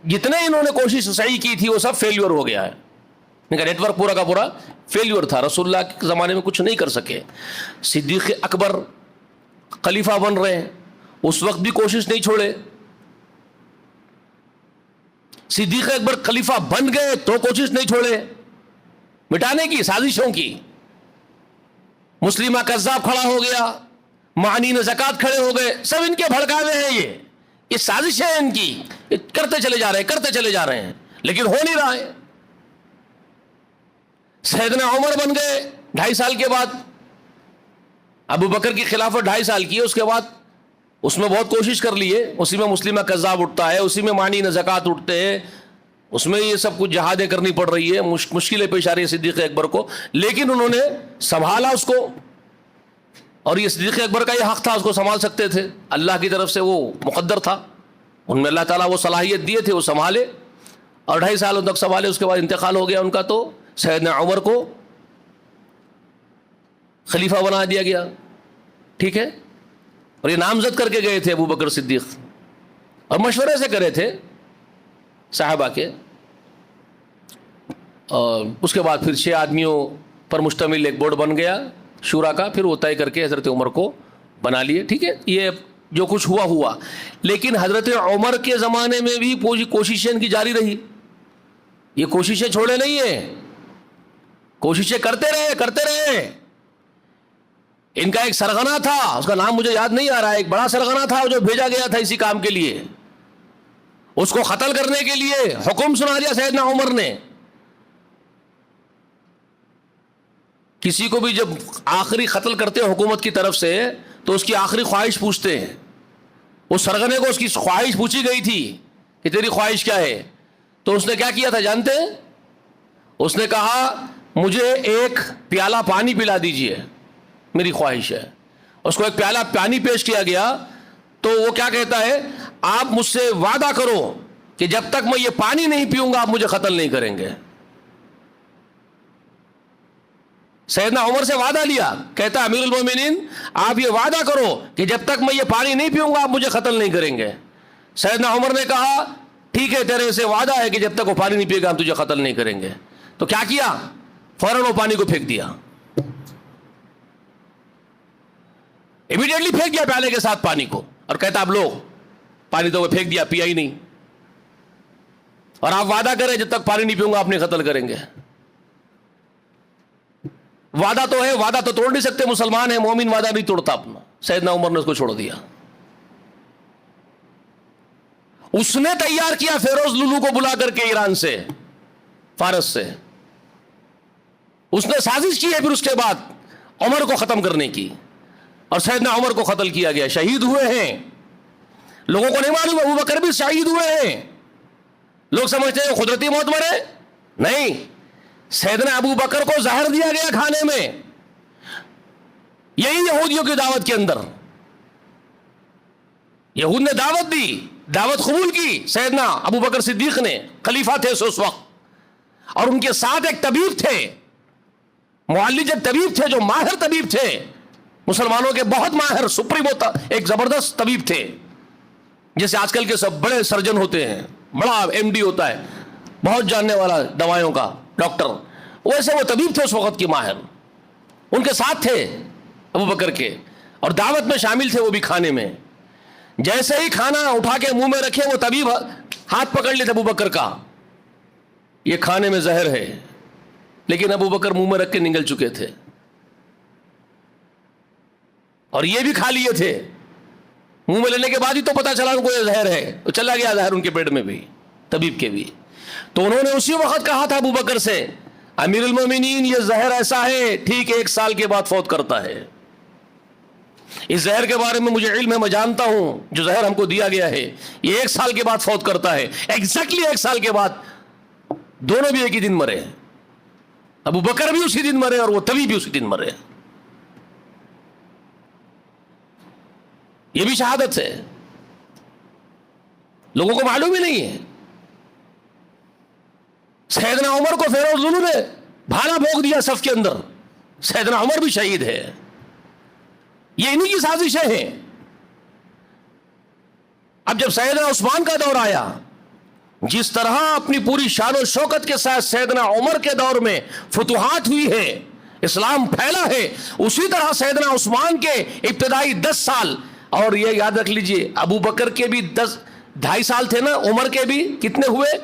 جتنے انہوں نے کوشش صحیح کی تھی وہ سب فیلیور ہو گیا ہے. ان کا نیٹ ورک پورا کا پورا فیلیور تھا. رسول اللہ کے زمانے میں کچھ نہیں کر سکے. صدیق اکبر خلیفہ بن رہے ہیں, اس وقت بھی کوشش نہیں چھوڑے. صدیق اکبر خلیفہ بن گئے تو کوشش نہیں چھوڑے مٹانے کی, سازشوں کی. مسلمہ کذاب کھڑا ہو گیا, معنین زکوٰۃ کھڑے ہو گئے, سب ان کے بھڑکاوے ہیں. یہ سازش ہے ان کی, کرتے چلے جا رہے ہیں لیکن ہو نہیں رہا ہے. سیدنا عمر بن گئے 2.5 سال کے بعد, ابو بکر کی خلافت 2.5 سال کی ہے, اس کے بعد اس میں بہت کوشش کر لی ہے, اسی میں مسلمہ کذاب اٹھتا ہے, اسی میں معنین زکوٰۃ اٹھتے ہیں, اس میں یہ سب کچھ جہادیں کرنی پڑ رہی ہے, مشکلیں پیش آ رہی ہے صدیق اکبر کو, لیکن انہوں نے سنبھالا اس کو, اور یہ صدیق اکبر کا یہ حق تھا, اس کو سنبھال سکتے تھے, اللہ کی طرف سے وہ مقدر تھا, ان میں اللہ تعالیٰ وہ صلاحیت دیے تھے, وہ سنبھالے اور 2.5 سالوں تک سنبھالے. اس کے بعد انتقال ہو گیا ان کا, تو سیدنا عمر کو خلیفہ بنا دیا گیا. ٹھیک ہے, اور یہ نامزد کر کے گئے تھے ابو بکر صدیق, اور مشورے سے کرے تھے صحابہ کے, اور اس کے بعد پھر 6 آدمیوں پر مشتمل ایک بورڈ بن گیا شورا کا, پھر وہ طے کر کے حضرت عمر کو بنا لیے. ٹھیک ہے, یہ جو کچھ ہوا, لیکن حضرت عمر کے زمانے میں بھی کوششیں ان کی جاری رہی, یہ کوششیں چھوڑے نہیں ہیں, کوششیں کرتے رہے. ان کا ایک سرغنہ تھا, اس کا نام مجھے یاد نہیں آ رہا ہے, ایک بڑا سرغنہ تھا جو بھیجا گیا تھا اسی کام کے لیے, اس کو قتل کرنے کے لیے حکم سنا دیا سیدنا عمر نے. کسی کو بھی جب آخری قتل کرتے حکومت کی طرف سے تو اس کی آخری خواہش پوچھتے ہیں. اس سرغنے کو اس کی خواہش پوچھی گئی تھی کہ تیری خواہش کیا ہے, تو اس نے کیا کیا تھا جانتے ہیں؟ اس نے کہا مجھے ایک پیالہ پانی پلا دیجئے, میری خواہش ہے. اس کو ایک پیالہ پانی پیش کیا گیا تو وہ کیا کہتا ہے, آپ مجھ سے وعدہ کرو کہ جب تک میں یہ پانی نہیں پیوں گا آپ مجھے قتل نہیں کریں گے. سیدنا عمر سے وعدہ لیا, کہتا امیر المومنین آپ یہ وعدہ کرو کہ جب تک میں یہ پانی نہیں پیوں گا آپ مجھے قتل نہیں کریں گے. سیدنا عمر نے کہا ٹھیک ہے تیرے سے وعدہ ہے کہ جب تک وہ پانی نہیں پیے گا ہم تجھے قتل نہیں کریں گے. تو کیا کیا, فوراً وہ پانی کو پھینک دیا, امیڈیٹلی پھینک دیا پیالے کے ساتھ پانی کو, اور کہتا اب لو پانی تو وہ پھینک دیا, پیا ہی نہیں, اور آپ وعدہ کریں جب تک پانی نہیں پیوں گا آپ نہیں قتل کریں گے. وعدہ تو ہے, وعدہ تو توڑ نہیں سکتے, مسلمان ہے, مومن وعدہ نہیں توڑتا اپنا. سیدنا عمر نے اس کو چھوڑ دیا. اس نے تیار کیا فیروز لولو کو بلا کر کے ایران سے, فارس سے, اس نے سازش کی ہے پھر اس کے بعد عمر کو ختم کرنے کی, اور سیدنا عمر کو قتل کیا گیا, شہید ہوئے ہیں. لوگوں کو نہیں معلوم ابو بکر بھی شہید ہوئے ہیں. لوگ سمجھتے ہیں قدرتی موت مرے, نہیں, سیدنا ابو بکر کو زہر دیا گیا کھانے میں, یہی یہودیوں کی دعوت کے اندر. یہود نے دعوت دی, دعوت قبول کی سیدنا ابو بکر صدیق نے, خلیفہ تھے اس وقت, اور ان کے ساتھ ایک طبیب تھے, معالج ایک طبیب تھے جو ماہر طبیب تھے, مسلمانوں کے بہت ماہر سپریمو ایک زبردست طبیب تھے, جیسے آج کل کے سب بڑے سرجن ہوتے ہیں, بڑا ایم ڈی ہوتا ہے, بہت جاننے والا دوائیوں کا ڈاکٹر, ویسے وہ طبیب تھے اس وقت کی ماہر, ان کے ساتھ تھے ابو بکر کے, اور دعوت میں شامل تھے وہ بھی کھانے میں. جیسے ہی کھانا اٹھا کے منہ میں رکھے وہ طبیب ہاتھ پکڑ لیتے ابو بکر کا, یہ کھانے میں زہر ہے, لیکن ابو بکر منہ میں رکھ کے نگل چکے تھے, اور یہ بھی کھا لیے تھے. منہ میں لینے کے بعد ہی تو پتا چلا ان کو یہ زہر ہے, تو چلا گیا زہر ان کے پیٹ میں بھی, طبیب کے بھی. تو انہوں نے اسی وقت کہا تھا ابو بکر سے, امیر المومنین یہ زہر ایسا ہے ٹھیک 1 سال کے بعد فوت کرتا ہے. اس زہر کے بارے میں مجھے علم ہے, میں جانتا ہوں جو زہر ہم کو دیا گیا ہے یہ 1 سال کے بعد فوت کرتا ہے. ایگزیکٹلی 1 سال کے بعد دونوں بھی ایک ہی دن مرے, ابو بکر بھی اسی دن مرے اور وہ طبیب بھی اسی دن مرے. یہ بھی شہادت ہے, لوگوں کو معلوم ہی نہیں ہے. سیدنا عمر کو فیروز لولو نے بھالا بھوک دیا صف کے اندر, سیدنا عمر بھی شہید ہے. یہ انہی کی سازشیں ہیں. اب جب سیدنا عثمان کا دور آیا, جس طرح اپنی پوری شان و شوکت کے ساتھ سیدنا عمر کے دور میں فتوحات ہوئی ہے, اسلام پھیلا ہے, اسی طرح سیدنا عثمان کے ابتدائی 10 سال, اور یہ یاد رکھ لیجئے ابو بکر کے بھی 2.5 سال تھے نا, عمر کے بھی کتنے ہوئے,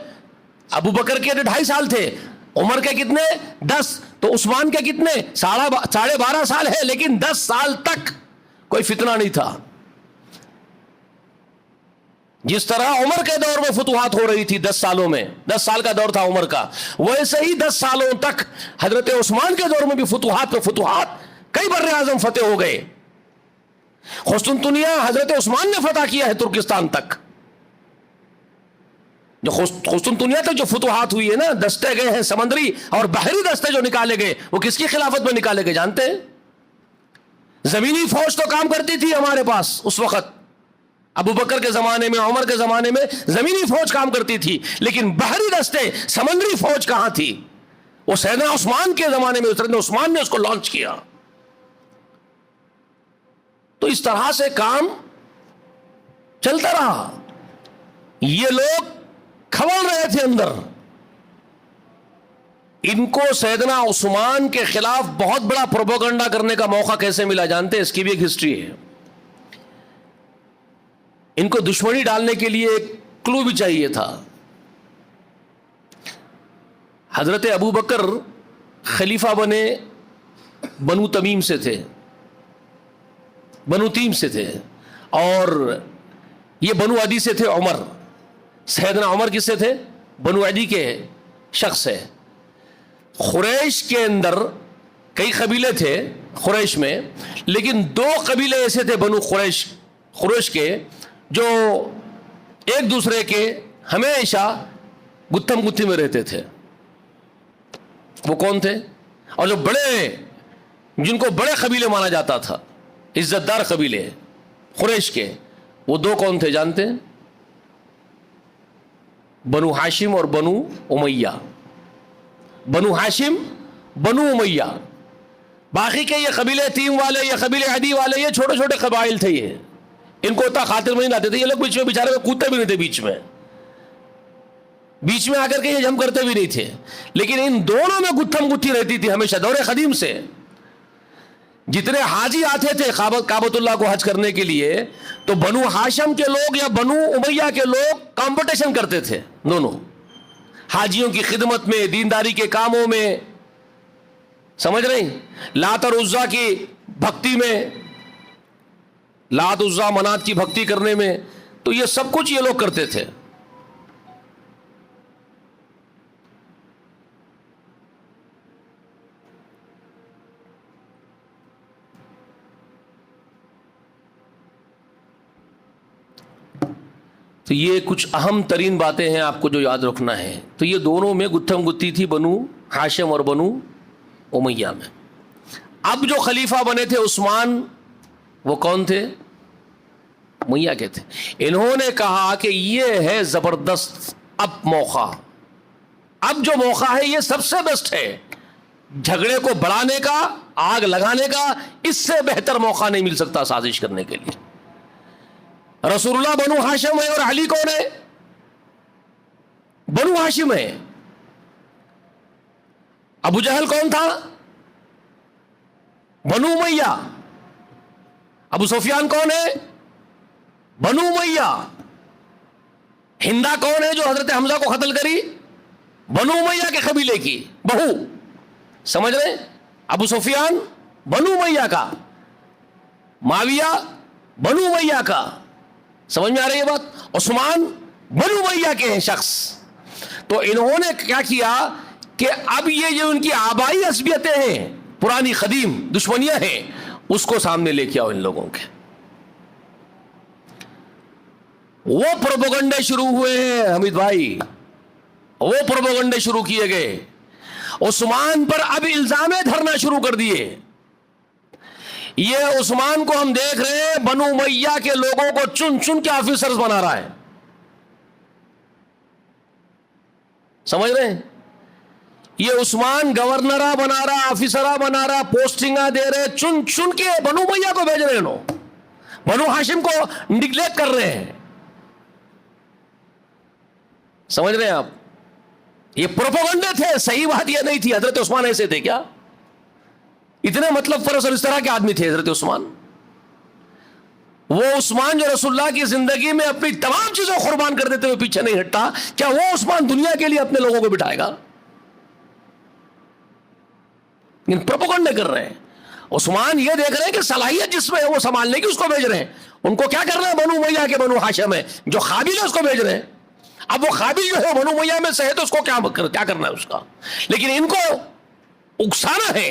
ابو بکر کے 2.5 سال تھے, عمر کے کتنے 10, تو عثمان کے کتنے 12.5 سال ہے، لیکن 10 سال تک کوئی فتنہ نہیں تھا. جس طرح عمر کے دور میں فتوحات ہو رہی تھی 10 سالوں میں، 10 سال کا دور تھا عمر کا، ویسے ہی 10 سالوں تک حضرت عثمان کے دور میں بھی فتوحات پہ فتوحات، کئی بر اعظم فتح ہو گئے. قسطنطنیہ حضرت عثمان نے فتح کیا ہے ترکستان تک. جو قسطنطنیہ تک جو فتوحات ہوئی ہے نا، دستے گئے ہیں سمندری اور بحری دستے جو نکالے گئے، وہ کس کی خلافت میں نکالے گئے جانتے ہیں؟ زمینی فوج تو کام کرتی تھی ہمارے پاس اس وقت، ابو بکر کے زمانے میں، عمر کے زمانے میں زمینی فوج کام کرتی تھی، لیکن بحری دستے سمندری فوج کہاں تھی؟ وہ سیدنا عثمان کے زمانے میں سیدنا عثمان نے اس کو لانچ کیا. تو اس طرح سے کام چلتا رہا. یہ لوگ کھول رہے تھے اندر. ان کو سیدنا عثمان کے خلاف بہت بڑا پروپیگنڈا کرنے کا موقع کیسے ملا جانتے ہیں؟ اس کی بھی ایک ہسٹری ہے. ان کو دشمنی ڈالنے کے لیے ایک کلو بھی چاہیے تھا. حضرت ابو بکر خلیفہ بنے بنو تمیم سے تھے، بنو تیم سے تھے، اور یہ بنو عدی سے تھے عمر. سیدنا عمر کس سے تھے؟ بنو عدی کے شخص ہے. قریش کے اندر کئی قبیلے تھے قریش میں، لیکن 2 قبیلے ایسے تھے بنو قریش کے جو ایک دوسرے کے ہمیشہ گتھم گتھی میں رہتے تھے. وہ کون تھے؟ اور جو جن کو بڑے قبیلے مانا جاتا تھا، عزت دار قبیلے قریش کے، وہ 2 کون تھے جانتے ہیں؟ بنو ہاشم اور بنو امیہ. بنو ہاشم، بنو امیہ. باقی کے یہ قبیلے تیم والے، یہ قبیلے عدی والے، یہ چھوٹے چھوٹے قبائل تھے. یہ ان کو اتنا خاطر میں نہیں لاتے تھے. یہ لوگ بیچ میں بیچارے کودتے بھی نہیں تھے، بیچ میں آ کر کے یہ جم کرتے بھی نہیں تھے. لیکن ان دونوں میں گتھم گتھی رہتی تھی ہمیشہ دور قدیم سے. جتنے حاجی آتے تھے کعبۃ اللہ کو حج کرنے کے لیے، تو بنو ہاشم کے لوگ یا بنو امیہ کے لوگ کمپٹیشن کرتے تھے دونوں، حاجیوں کی خدمت میں، دینداری کے کاموں میں. سمجھ رہے ہیں؟ لات اور عزا کی بھکتی میں، لات عزا منات کی بھکتی کرنے میں، تو یہ سب کچھ یہ لوگ کرتے تھے. تو یہ کچھ اہم ترین باتیں ہیں آپ کو جو یاد رکھنا ہے. تو یہ دونوں میں گتھم گتھی تھی بنو ہاشم اور بنو امیہ میں. اب جو خلیفہ بنے تھے عثمان، وہ کون تھے؟ امیہ کے تھے. انہوں نے کہا کہ یہ ہے زبردست اب موقع، اب جو موقع ہے یہ سب سے بیسٹ ہے. جھگڑے کو بڑھانے کا، آگ لگانے کا اس سے بہتر موقع نہیں مل سکتا سازش کرنے کے لیے. رسول اللہ بنو ہاشم ہے اور علی کون ہے؟ بنو ہاشم ہے. ابو جہل کون تھا؟ بنو امیہ. ابو سفیان کون ہے؟ بنو امیہ. ہندا کون ہے جو حضرت حمزہ کو قتل کری؟ بنو امیہ کے قبیلے کی بہو. سمجھ رہے؟ ابو سفیان بنو امیہ کا، معاویہ بنو امیہ کا. سمجھ میں آ رہی ہے بات؟ عثمان بنو امیہ کے ہیں شخص. تو انہوں نے کیا کیا کہ اب یہ جو ان کی آبائی عصبیتیں ہیں، پرانی قدیم دشمنیاں ہیں، اس کو سامنے لے کے آؤ ان لوگوں کے. وہ پروپیگنڈے شروع ہوئے ہیں حمید بھائی، وہ پروپیگنڈے شروع کیے گئے. عثمان پر اب الزامیں دھرنا شروع کر دیے. یہ عثمان کو ہم دیکھ رہے ہیں بنو امیہ کے لوگوں کو چن چن کے آفیسرز بنا رہا ہے. سمجھ رہے ہیں؟ یہ عثمان گورنرہ بنا رہا، آفیسرہ بنا رہا، پوسٹنگاں دے رہے، چن چن کے بنو امیہ کو بھیج رہے ہیں. بنو ہاشم کو نگلیکٹ کر رہے ہیں. سمجھ رہے ہیں آپ؟ یہ پروپیگنڈے تھے، صحیح بات یہ نہیں تھی. حضرت عثمان ایسے تھے کیا؟ اتنے مطلب فرض اور اس طرح کے آدمی تھے حضرت عثمان. وہ عثمان جو رسول اللہ کی زندگی میں اپنی تمام چیزیں قربان کر دیتے ہوئے پیچھے نہیں ہٹتا، کیا وہ عثمان دنیا کے لیے اپنے لوگوں کو بٹھائے گا؟ لیکن پروپیگنڈا کر رہے ہیں. عثمان یہ دیکھ رہے ہیں کہ صلاحیت جس میں ہے وہ سنبھالنے کی اس کو بھیج رہے ہیں. ان کو کیا کرنا ہے؟ بنو امیہ کے بنو ہاشم ہے جو قابل ہے اس کو بھیج رہے ہیں. اب وہ قابل جو ہے بنو امیہ میں سے ہے تو اس کو کیا کرنا ہے اس کا. لیکن ان کو اکسانا ہے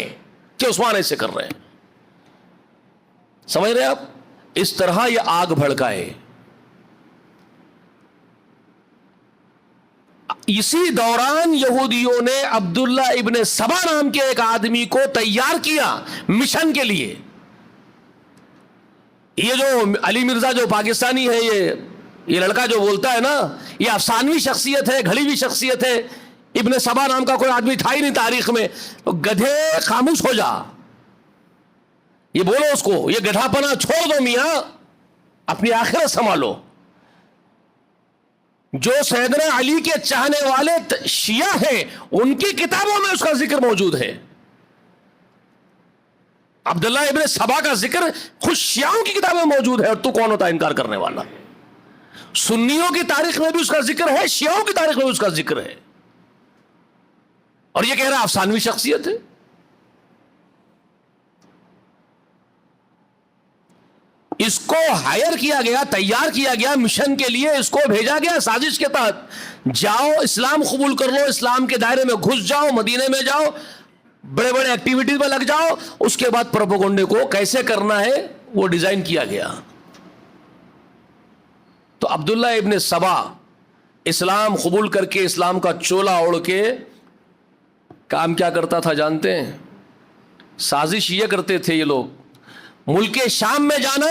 کہ عثمان ایسے کر رہے ہیں. سمجھ رہے ہیں آپ؟ اس طرح یہ آگ بھڑکائے. اسی دوران یہودیوں نے عبداللہ ابن سبا نام کے ایک آدمی کو تیار کیا مشن کے لیے. یہ جو علی مرزا جو پاکستانی ہے, یہ لڑکا جو بولتا ہے نا, یہ افسانوی شخصیت ہے, گھڑی ہوئی شخصیت ہے. ابن سبا نام کا کوئی آدمی تھا ہی نہیں تاریخ میں. گدھے خاموش ہو جا, یہ بولو اس کو, یہ گدھا پنا چھوڑ دو میاں, اپنی آخرت سنبھالو. جو سیدنا علی کے چاہنے والے شیعہ ہیں ان کی کتابوں میں اس کا ذکر موجود ہے. عبداللہ ابن سبا کا ذکر خود شیعوں کی کتابوں میں موجود ہے, اور تو کون ہوتا ہے انکار کرنے والا؟ سنیوں کی تاریخ میں بھی اس کا ذکر ہے, شیعوں کی تاریخ میں بھی اس کا ذکر ہے, اور یہ کہہ رہا افسانوی شخصیت ہے. اس کو ہائر کیا گیا, تیار کیا گیا مشن کے لیے, اس کو بھیجا گیا سازش کے تحت, جاؤ اسلام قبول کر لو, اسلام کے دائرے میں گھس جاؤ, مدینے میں جاؤ, بڑے بڑے ایکٹیویٹیز میں لگ جاؤ. اس کے بعد پروپیگنڈے کو کیسے کرنا ہے وہ ڈیزائن کیا گیا. تو عبداللہ ابن سبا اسلام قبول کر کے, اسلام کا چولا اوڑھ کے کام کیا کرتا تھا جانتے ہیں؟ سازش یہ کرتے تھے یہ لوگ, ملک شام میں جانا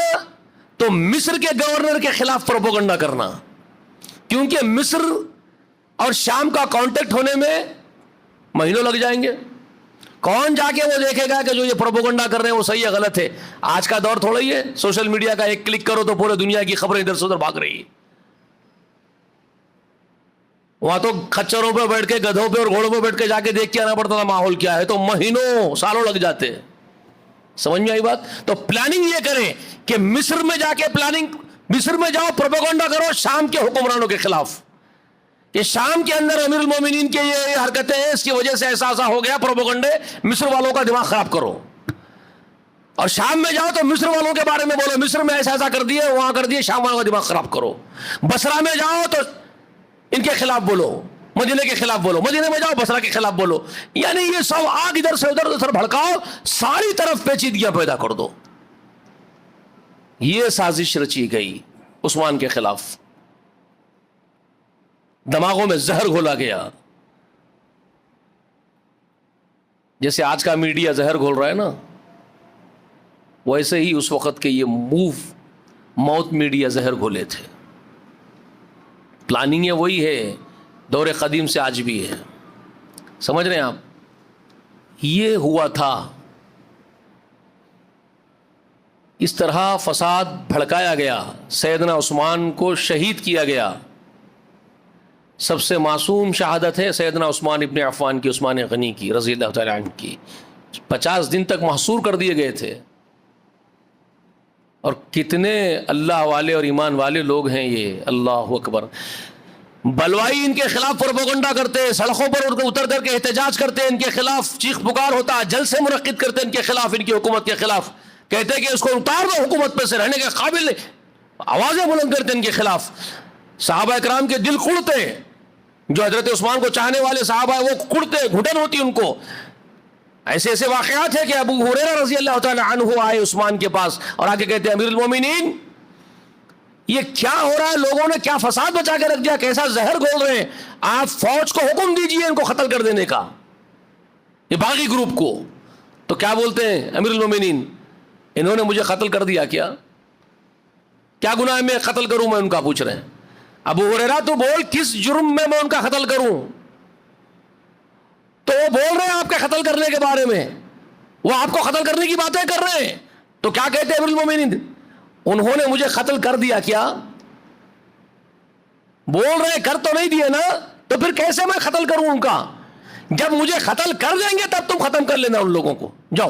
تو مصر کے گورنر کے خلاف پروپیگنڈا کرنا, کیونکہ مصر اور شام کا کانٹیکٹ ہونے میں مہینوں لگ جائیں گے. کون جا کے وہ دیکھے گا کہ جو یہ پروپیگنڈا کر رہے ہیں وہ صحیح ہے غلط ہے؟ آج کا دور تھوڑا ہی ہے, سوشل میڈیا کا ایک کلک کرو تو پورے دنیا کی خبریں ادھر سے ادھر بھاگ رہی. وہاں تو کچروں پہ بیٹھ کے, گدھوں پہ اور گھوڑوں پہ بیٹھ کے جا کے دیکھ کے آنا پڑتا تھا ماحول کیا ہے, تو مہینوں سالوں لگ جاتے. سمجھ میں آئی بات؟ تو پلاننگ یہ کریں کہ مصر میں جا کے مصر میں جاؤ, پروپیگنڈا کرو شام کے حکمرانوں کے خلاف کہ شام کے اندر امیر المومنین کے یہ حرکتیں ہیں, اس کی وجہ سے ایسا ہو گیا, پروپیگنڈے مصر والوں کا دماغ خراب کرو. اور شام میں جاؤ تو مصر والوں کے بارے میں بولو, مصر میں ایسا کر دیے, وہاں کر دیے, شام والوں کا دماغ خراب کرو. بصرہ میں جاؤ تو ان کے خلاف بولو, مدینے کے خلاف بولو, مدینے میں جاؤ بصرہ کے خلاف بولو. یعنی یہ سب آگ ادھر سے ادھر بھڑکاؤ, ساری طرف پیچیدگیاں پیدا کر دو. یہ سازش رچی گئی عثمان کے خلاف, دماغوں میں زہر گھولا گیا. جیسے آج کا میڈیا زہر گھول رہا ہے نا, ویسے ہی اس وقت کے یہ موت میڈیا زہر گھولے تھے. پلاننگ وہی ہے, دور قدیم سے آج بھی ہے. سمجھ رہے ہیں آپ؟ یہ ہوا تھا. اس طرح فساد بھڑکایا گیا, سیدنا عثمان کو شہید کیا گیا. سب سے معصوم شہادت ہے سیدنا عثمان ابن عفان کی, عثمان غنی کی رضی اللہ تعالی عنہ کی. 50 دن تک محصور کر دیے گئے تھے. اور کتنے اللہ والے اور ایمان والے لوگ ہیں یہ, اللہ اکبر. بلوائی ان کے خلاف پروپیگنڈا کرتے, سڑکوں پر اتر کر کے احتجاج کرتے, ان کے خلاف چیخ پکار ہوتا, جلسے منعقد کرتے ان کے خلاف, ان کی حکومت کے خلاف, کہتے کہ اس کو اتار دو حکومت پہ سے, رہنے کے قابل نہیں, آوازیں بلند کرتے ان کے خلاف. صحابہ اکرام کے دل کڑتے, جو حضرت عثمان کو چاہنے والے صحابہ ہیں وہ کڑتے, گھٹن ہوتی ان کو. ایسے ایسے واقعات ہیں کہ ابو ہریرہ رضی اللہ تعالی عنہ آئے عثمان کے پاس اور آگے کہتے ہیں امیر المومنین یہ کیا ہو رہا ہے, لوگوں نے کیا فساد بچا کے رکھ دیا, کیسا زہر گھول رہے ہیں, آپ فوج کو حکم دیجئے ان کو قتل کر دینے کا, یہ باغی گروپ کو. تو کیا بولتے ہیں امیر المومنین, انہوں نے مجھے قتل کر دیا, کیا گناہ میں قتل کروں, میں ان کا پوچھ رہے ہیں. ابو ہریرہ تو بول کس جرم میں ان کا قتل کروں. تو وہ بول رہے ہیں آپ کے قتل کرنے کے بارے میں, وہ آپ کو قتل کرنے کی باتیں کر رہے ہیں. تو کیا کہتے ہیں امیر المومنین, انہوں نے مجھے قتل کر دیا کیا؟ بول رہے کر تو نہیں دیے نا, تو پھر کیسے میں قتل کروں ان کا؟ جب مجھے قتل کر دیں گے تب تم ختم کر لینا ان لوگوں کو, جاؤ.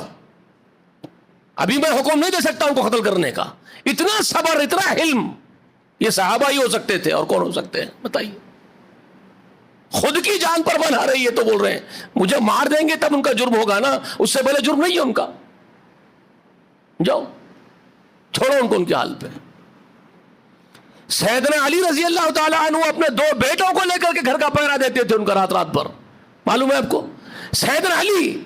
ابھی میں حکم نہیں دے سکتا ان کو قتل کرنے کا. اتنا صبر, اتنا حلم, یہ صحابہ ہی ہو سکتے تھے, اور کون ہو سکتے ہیں بتائیے. خود کی جان پر بنا رہی ہے تو بول رہے ہیں مجھے مار دیں گے تب ان کا جرم ہوگا نا, اس سے پہلے جرم نہیں ہے ان کا. جاؤ چھوڑو ان کو ان کے حال پہ. سیدنا علی رضی اللہ تعالیٰ عنہ اپنے 2 بیٹوں کو لے کر کے گھر کا پہرا دیتے تھے ان کا رات رات پر. معلوم ہے آپ کو سیدنا علی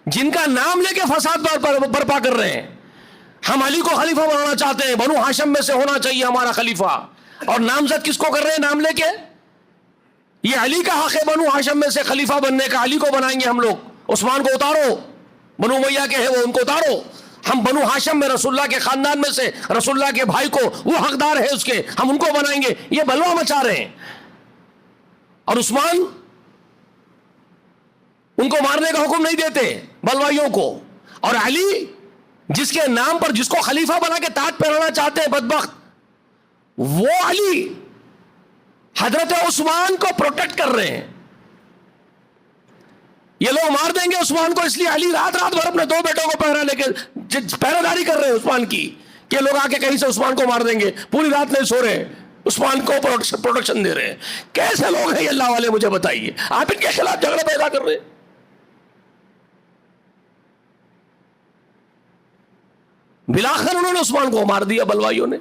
جن کا نام لے کے فساد برپا کر رہے ہیں, ہم علی کو خلیفہ بنانا چاہتے ہیں, بنو ہاشم میں سے ہونا چاہیے ہمارا خلیفہ, اور نامزد کس کو کر رہے ہیں نام لے کے؟ یہ علی کا حق ہے بنو ہاشم میں سے خلیفہ بننے کا, علی کو بنائیں گے ہم لوگ, عثمان کو اتارو, بنو امیہ کے ہیں وہ ان کو اتارو, ہم بنو ہاشم میں رسول اللہ کے خاندان میں سے رسول اللہ کے بھائی کو وہ حقدار ہے اس کے, ہم ان کو بنائیں گے. یہ بلوا مچا رہے ہیں. اور عثمان ان کو مارنے کا حکم نہیں دیتے بلوائیوں کو, اور علی جس کے نام پر جس کو خلیفہ بنا کے تاج پہنانا چاہتے ہیں بدبخت, وہ علی حضرت عثمان کو پروٹیکٹ کر رہے ہیں. یہ لوگ مار دیں گے عثمان کو, اس لیے علی رات رات بھر اپنے 2 بیٹوں کو پہرا لے کے پہرا داری کر رہے ہیں عثمان کی, کہ لوگ آ کے کہیں سے عثمان کو مار دیں گے, پوری رات نہیں سو رہے, عثمان کو پروٹیکشن دے رہے ہیں. کیسے لوگ ہیں یہ اللہ والے مجھے بتائیے, آپ ان کے خلاف جھگڑا پیدا کر رہے ہیں. بلاخر انہوں نے عثمان کو مار دیا بلوائیوں نے.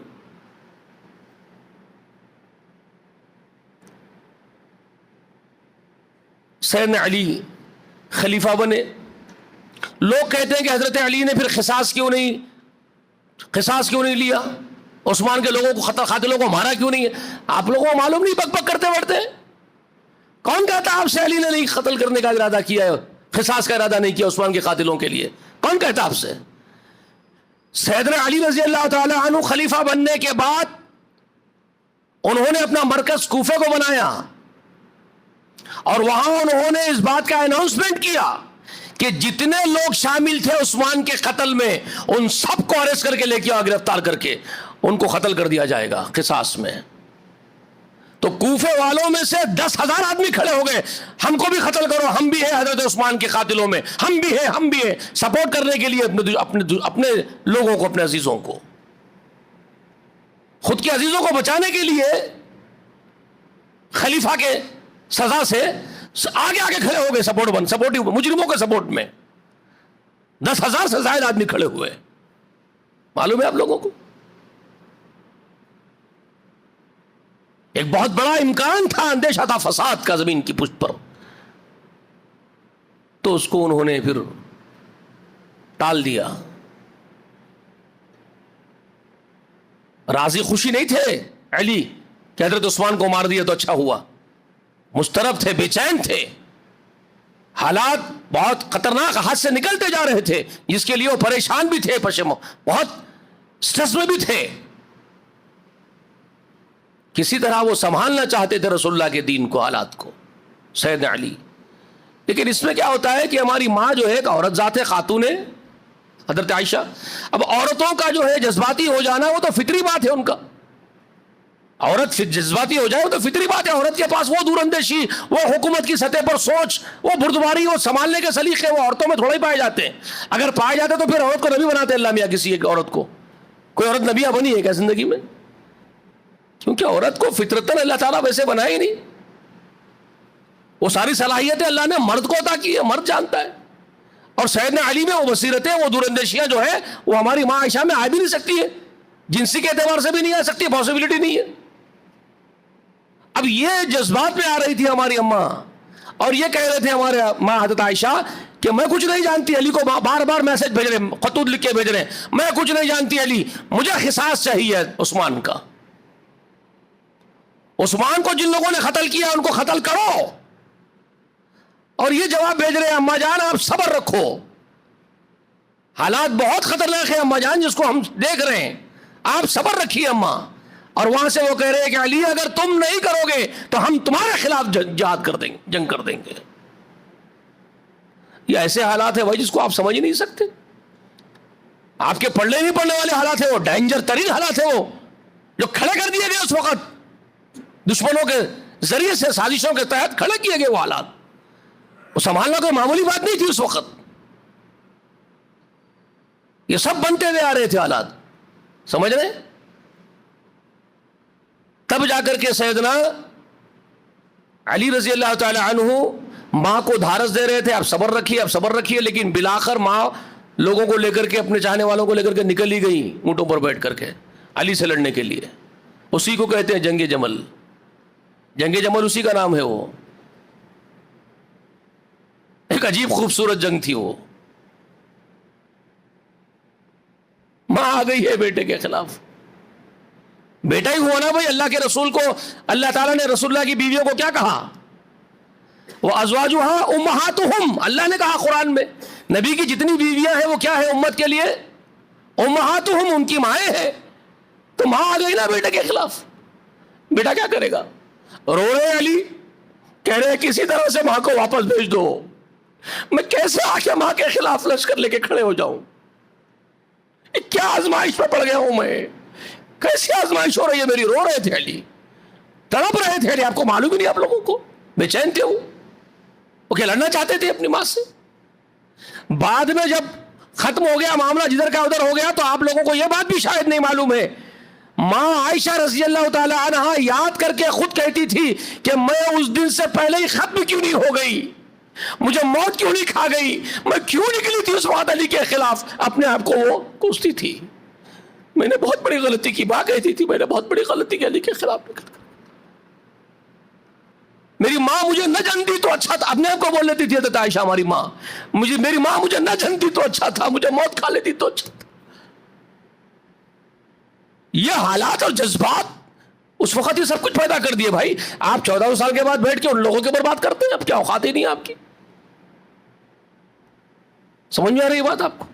سیدنا علی خلیفہ بنے. لوگ کہتے ہیں کہ حضرت علی نے پھر قصاص کیوں نہیں لیا, عثمان کے لوگوں کو قاتلوں کو مارا کیوں نہیں ہے؟ آپ لوگوں کو معلوم نہیں بک بک کرتے بڑھتے ہیں. کون کہتا آپ سے علی نے نہیں قتل کرنے کا ارادہ کیا ہے, قصاص کا ارادہ نہیں کیا عثمان کے قاتلوں کے لیے؟ کون کہتا آپ سے؟ سیدنا علی رضی اللہ تعالی عنہ خلیفہ بننے کے بعد انہوں نے اپنا مرکز کوفے کو بنایا, اور وہاں انہوں نے اس بات کا اناؤنسمنٹ کیا کہ جتنے لوگ شامل تھے عثمان کے قتل میں ان سب کو اریسٹ کر کے لے کے گرفتار کر کے ان کو قتل کر دیا جائے گا قصاص میں. تو کوفے والوں میں سے 10,000 آدمی کھڑے ہو گئے, ہم کو بھی قتل کرو, ہم بھی ہیں حضرت عثمان کے قاتلوں میں, ہم بھی ہیں سپورٹ کرنے کے لیے اپنے لوگوں کو, اپنے عزیزوں کو, خود کے عزیزوں کو بچانے کے لیے خلیفہ کے سزا سے آگے کھڑے ہو گئے, سپورٹو مجرموں کے سپورٹ میں 10,000 سے زائد آدمی کھڑے ہوئے. معلوم ہے آپ لوگوں کو ایک بہت بڑا امکان تھا, اندیشہ تھا فساد کا زمین کی پشت پر, تو اس کو انہوں نے پھر ٹال دیا. راضی خوشی نہیں تھے علی کہ حضرت عثمان کو مار دیا تو اچھا ہوا, مضطرب تھے, بے چین تھے, حالات بہت خطرناک ہاتھ سے نکلتے جا رہے تھے, جس کے لیے وہ پریشان بھی تھے, بہت سٹریس میں بھی تھے. کسی طرح وہ سنبھالنا چاہتے تھے رسول اللہ کے دین کو, حالات کو, سیدنا علی. لیکن اس میں کیا ہوتا ہے کہ ہماری ماں جو ہے ایک عورت ذات خاتون ہے, حضرت عائشہ. اب عورتوں کا جو ہے جذباتی ہو جانا وہ تو فطری بات ہے ان کا, عورت جذباتی ہو جائے وہ تو فطری بات ہے. عورت کے پاس وہ دور اندیشی, وہ حکومت کی سطح پر سوچ, وہ بردباری, وہ سنبھالنے کے سلیقے وہ عورتوں میں تھوڑا ہی پائے جاتے ہیں. اگر پائے جاتے تو پھر عورت کو نبی بناتے اللہ میاں کسی ایک عورت کو. کوئی عورت نبیہ بنی ہے کیا زندگی میں؟ کیونکہ عورت کو فطرتاً اللہ تعالیٰ ویسے بنایا ہی نہیں. وہ ساری صلاحیتیں اللہ نے مرد کو عطا کی ہے, مرد جانتا ہے. اور سیدنا علی میں وہ بصیرتیں, وہ دور اندیشیاں جو ہے وہ ہماری ماں عائشہ میں آ بھی نہیں سکتی ہے, جنسی کے اعتبار سے بھی نہیں آ سکتی, پاسبلٹی نہیں ہے. اب یہ جذبات میں آ رہی تھی ہماری اماں, اور یہ کہہ رہے تھے ہمارے ماں حضرت عائشہ کہ میں کچھ نہیں جانتی. علی کو بار بار میسج بھیج رہے, خطوط لکھ کے بھیج رہے, میں کچھ نہیں جانتی علی, مجھے قصاص چاہیے عثمان کا. عثمان کو جن لوگوں نے قتل کیا ان کو قتل کرو. اور یہ جواب بھیج رہے ہیں اماں جان آپ صبر رکھو, حالات بہت خطرناک ہیں اماں جان جس کو ہم دیکھ رہے ہیں, آپ صبر رکھیے اماں. اور وہاں سے وہ کہہ رہے ہیں کہ علی اگر تم نہیں کرو گے تو ہم تمہارے خلاف جہاد کر دیں گے, جنگ کر دیں گے. یہ ایسے حالات ہیں بھائی جس کو آپ سمجھ ہی نہیں سکتے. آپ کے پڑھنے نہیں پڑھنے والے حالات ہیں, وہ ڈینجر ترین حالات ہیں, وہ جو کھڑے کر دیے گئے اس وقت دشمنوں کے ذریعے سے, سازشوں کے تحت کھڑے کیے گئے وہ حالات. وہ سنبھالنا کوئی معمولی بات نہیں تھی اس وقت. یہ سب بنتے ہوئے آ رہے تھے حالات, سمجھ رہے ہیں. تب جا کر کے سیدنا علی رضی اللہ تعالی عنہ ماں کو دھارس دے رہے تھے، اب صبر رکھیے اب صبر رکھیے، لیکن بالآخر ماں لوگوں کو لے کر کے، اپنے چاہنے والوں کو لے کر کے نکل ہی گئی اونٹوں پر بیٹھ کر کے علی سے لڑنے کے لیے. اسی کو کہتے ہیں جنگ جمل. جنگ جمل اسی کا نام ہے. وہ ایک عجیب خوبصورت جنگ تھی. وہ ماں آ گئی ہے بیٹے کے خلاف. بیٹا ہی ہوا نا بھائی. اللہ کے رسول کو اللہ تعالیٰ نے رسول اللہ کی بیویوں کو کیا کہا؟ وَأَزْوَاجُهَا أُمَّهَاتُهُمْ. اللہ نے کہا قرآن میں نبی کی جتنی بیویاں ہیں وہ کیا ہے امت کے لیے؟ أُمَّهَاتُهُمْ. ان کی مائیں ہیں. تو ماں آ گئی نا بیٹے کے خلاف. بیٹا کیا کرے گا؟ رو رہے علی، کہہ رہے کسی طرح سے ماں کو واپس بھیج دو. میں کیسے آ کے ماں کے خلاف لشکر لے کے کھڑے ہو جاؤں؟ کیا آزمائش پہ پڑ گیا ہوں میں؟ کیسی آزمائش ہو رہی ہے میری؟ رو رہے تھے علی، تڑپ رہے تھے علی. آپ کو معلوم ہی نہیں آپ لوگوں کو؟ بے چین تھے وہ کہ لڑنا چاہتے تھے اپنی ماں سے. بعد میں جب ختم ہو گیا معاملہ، جدھر کا ادھر ہو گیا، تو آپ لوگوں کو یہ بات بھی شاید نہیں معلوم ہے، ماں عائشہ رضی اللہ تعالی عنہا یاد کر کے خود کہتی تھی کہ میں اس دن سے پہلے ہی ختم کیوں نہیں ہو گئی، مجھے موت کیوں نہیں کھا گئی، میں کیوں نکلی تھی اس وقت علی کے خلاف. اپنے آپ کو وہ کوستی تھی. میں نے بہت بڑی غلطی کی. ماں کہتی تھی میں نے بہت بڑی غلطی کی علی کے خلاف نکل کر. میری ماں مجھے نہ جانتی تو اچھا تھا. اپنے آپ کو بول لیتی تھی حضرت عائشہ ہماری ماں، میری ماں مجھے نہ جانتی تو اچھا تھا، مجھے موت کھا لیتی تو اچھا تھا. یہ حالات اور جذبات اس وقت یہ سب کچھ پیدا کر دیے. بھائی آپ 14 سال کے بعد بیٹھ کے ان لوگوں کے اوپر بات کرتے ہیں. اب کیا اوقات ہی نہیں آپ کی. سمجھ میں آ رہی ہے بات آپ کو؟